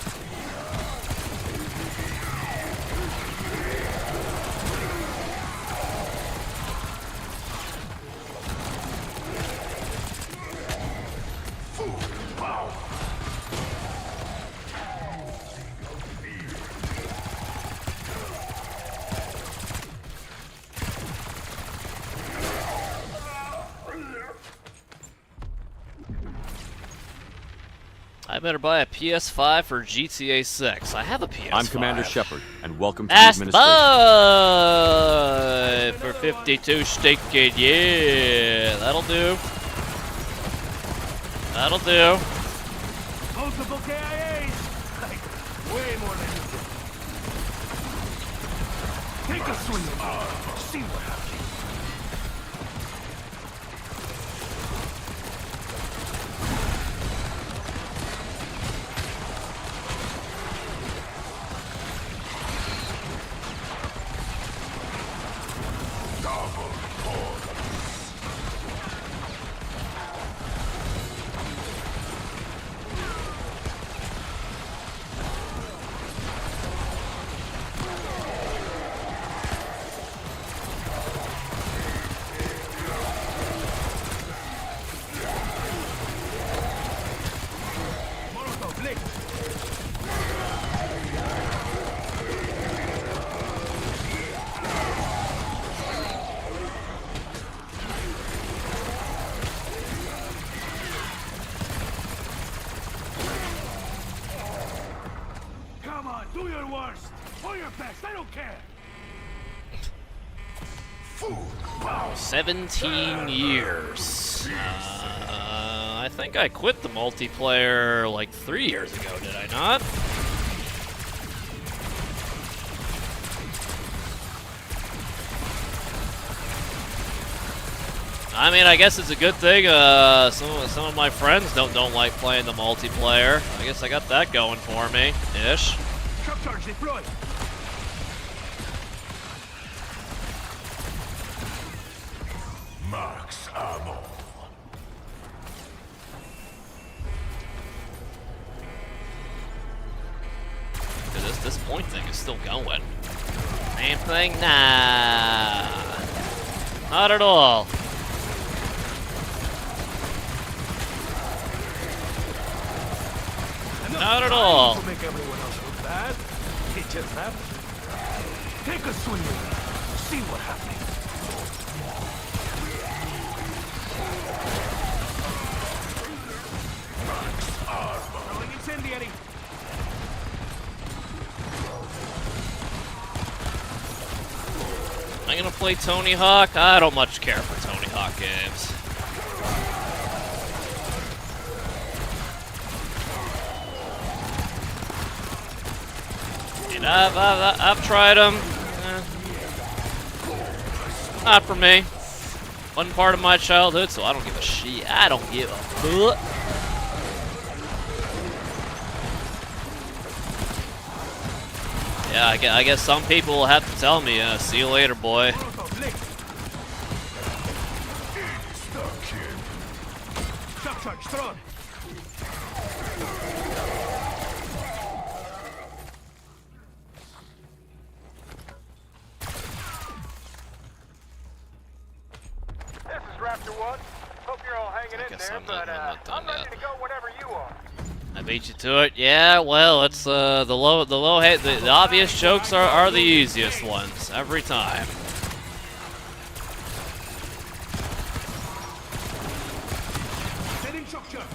I better buy a PS5 for GTA 6. I have a PS5. I'm Commander Shepard, and welcome to That's the the administration. buy for 52 stinking. Yeah, that'll do. That'll do. Multiple KIAs! Like, way more than you did. Take a swing at it. See what happens. Come on, do your worst! Or your best, I don't care! 17 years. I think I quit the multiplayer like 3 years ago, did I not? I mean, I guess it's a good thing. Some of my friends don't like playing the multiplayer. I guess I got that going for me, ish. Truck charge deployed! Max ammo. This point thing is still going. Same thing? Nah. Not at all. Not at all. To make everyone else look bad. It just happened. Take a swing at it. See what happens. Throwing incendiary. I'm gonna play Tony Hawk. I don't much care for Tony Hawk games. And I've tried them. Not for me. Wasn't part of my childhood, so I don't give a shit. I don't give a fuck. Yeah, I guess some people will have to tell me, see you later, boy. Shock charge thrown. This is Raptor 1. Hope you're all hanging in guess there, I'm not done I'm ready yet. to go whenever you are. I beat you to it. Yeah, well, it's the obvious jokes are the easiest ones every time. Setting shock charge.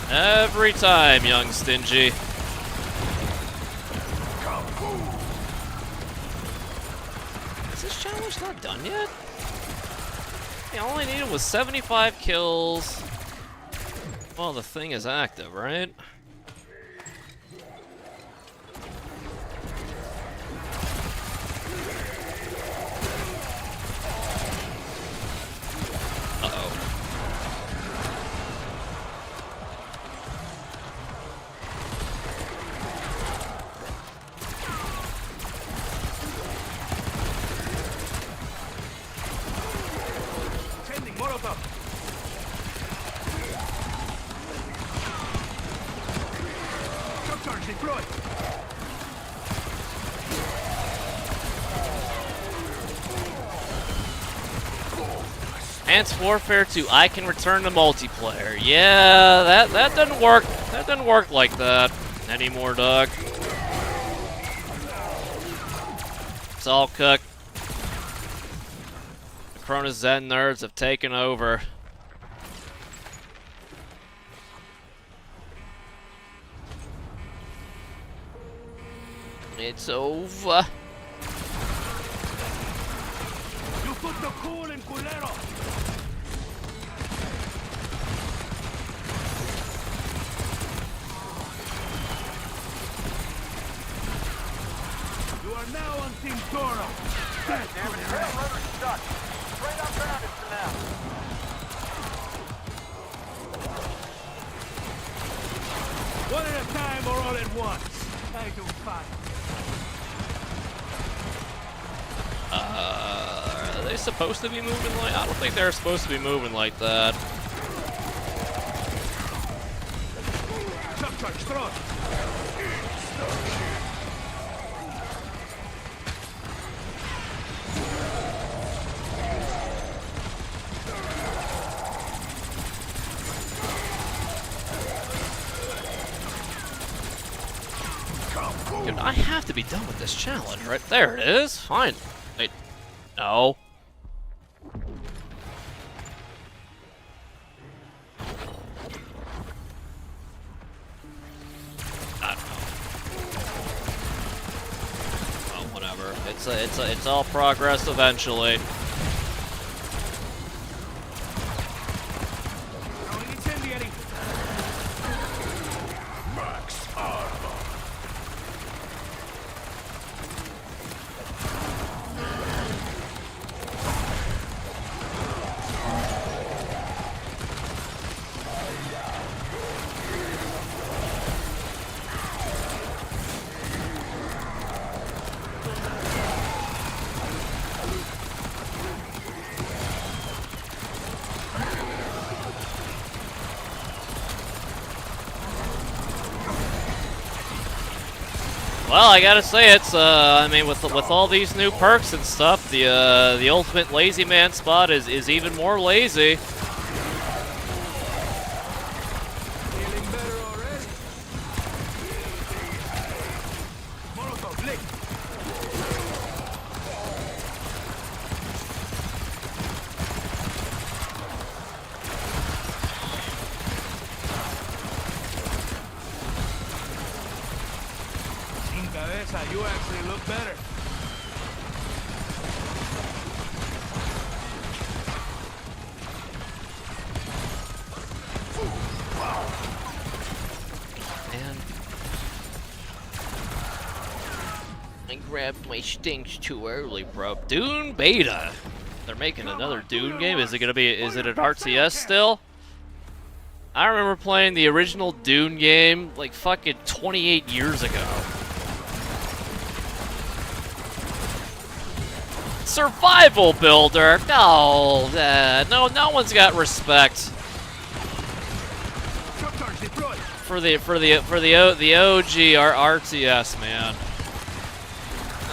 Every time, young Stingy. Is this challenge not done yet? Yeah, all I needed was 75 kills. Well, the thing is active, right? Uh-oh. Sending Molotov. Shock charge deployed. Ants Warfare 2, I can return to multiplayer. Yeah, that doesn't work. That doesn't work like that anymore, dog. It's all cooked. The Corona Zen nerds have taken over. It's over. You put the cool in culero. You are now on Team Toro. Damn it, tail rotor's stuck. Straight up grounded for now. One at a time or all at once? I do fine. Are they supposed to be moving like? I don't think they're supposed to be moving like that. Shock charge, throw it. Dude, I have to be done with this challenge, right? There it is. Fine. Wait. No. I don't know. Well, whatever. It's all progress eventually. Throwing incendiary. Max armor. Well, I gotta say, it's I mean, with all these new perks and stuff, the ultimate lazy man spot is even more lazy. Feeling better already? Molotov, lick. Sin cabeza, you actually look better. And I grabbed my stinks too early, bro. Dune Beta. they're making another Dune game. Is it gonna be? Is it an RTS still? I remember playing the original Dune game like fucking 28 years ago. Survival builder? No, no one's got respect Shock charge deployed. for the OG RTS, man.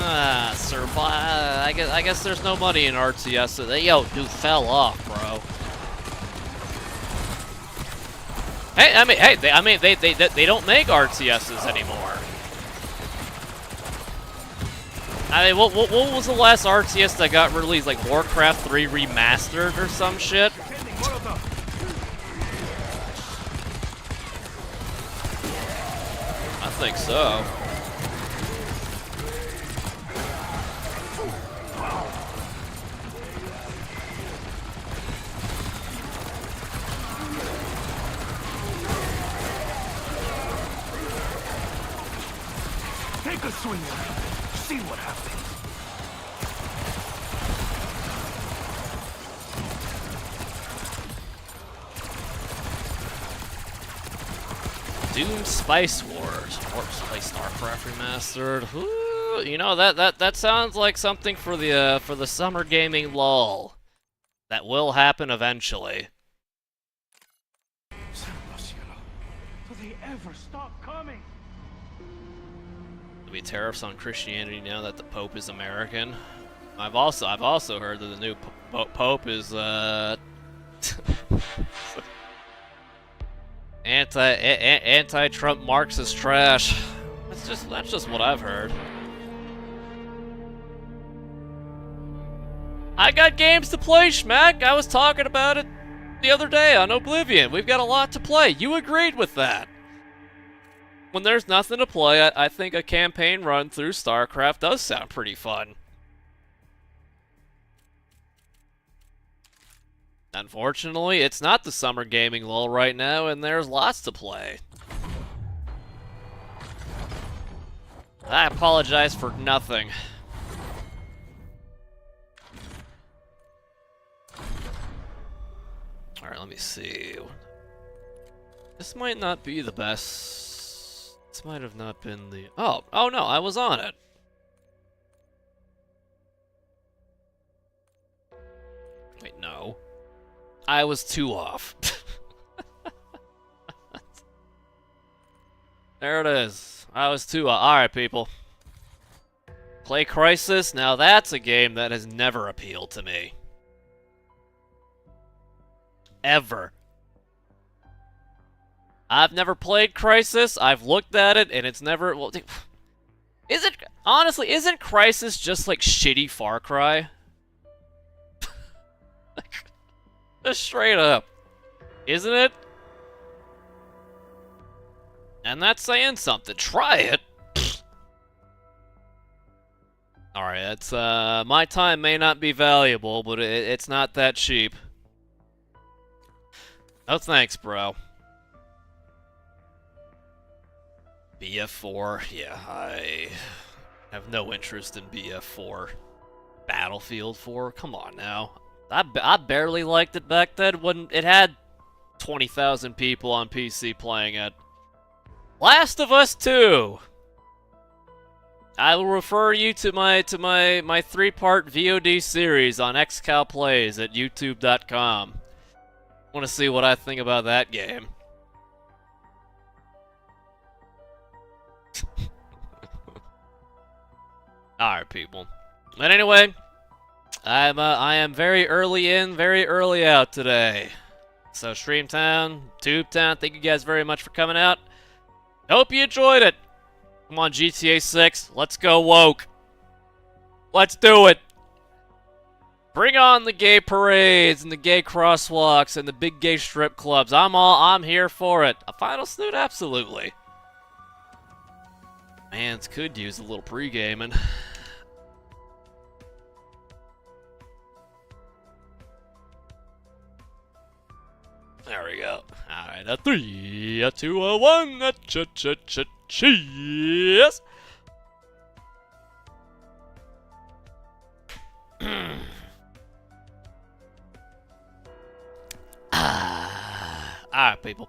I guess there's no money in RTS. Yo, dude, fell off, bro. Hey, they don't make RTSs anymore. I mean, what was the last RTS that got released? Like Warcraft 3 Remastered or some shit? Sending Molotov. I think so. Take a swing at it. See what happens. Doom Spice Wars. Warp Spice StarCraft Remastered. Ooh, you know that sounds like something for the summer gaming lull. That will happen eventually. Santo cielo. Do they ever stop coming? There'll be tariffs on Christianity now that the Pope is American. I've also heard that the new Pope is anti-Trump Marxist trash. That's just what I've heard. I got games to play, Schmack. I was talking about it the other day on Oblivion. We've got a lot to play. You agreed with that. when there's nothing to play, I think a campaign run through StarCraft does sound pretty fun. Unfortunately, it's not the summer gaming lull right now, and there's lots to play. I apologize for nothing. Alright, let me see. This might not be the best. This might have not been the... Oh no, I was on it. Wait, no. I was 2 off. There it is. I was 2 off. Alright, people. Play Crisis? Now that's a game that has never appealed to me. Ever. I've never played Crisis. I've looked at it, and it's never... Well, is it... Honestly, isn't Crisis just like shitty Far Cry? Just straight up. Isn't it? And that's saying something. Try it. Alright, that's, my time may not be valuable, but it's not that cheap. No thanks, bro. BF4, yeah, I have no interest in BF4. Battlefield 4, come on now. I barely liked it back then when it had 20,000 people on PC playing it. Last of Us 2! I will refer you to my 3-part VOD series on XCal Plays at youtube.com. Want to see what I think about that game. Alright, people. But anyway, I am very early in, very early out today. So Streamtown, TubeTown, thank you guys very much for coming out. Hope you enjoyed it. Come on, GTA 6, let's go woke. Let's do it. Bring on the gay parades and the gay crosswalks and the big gay strip clubs. I'm here for it. A final snoot, absolutely. Mans could use a little pre-gaming. There we go. Alright, a 3, a 2, a 1, a cheese. Alright, people.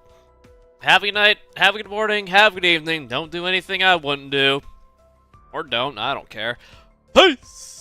Have a good night, have a good morning, have a good evening. Don't do anything I wouldn't do. Or don't, I don't care. Peace!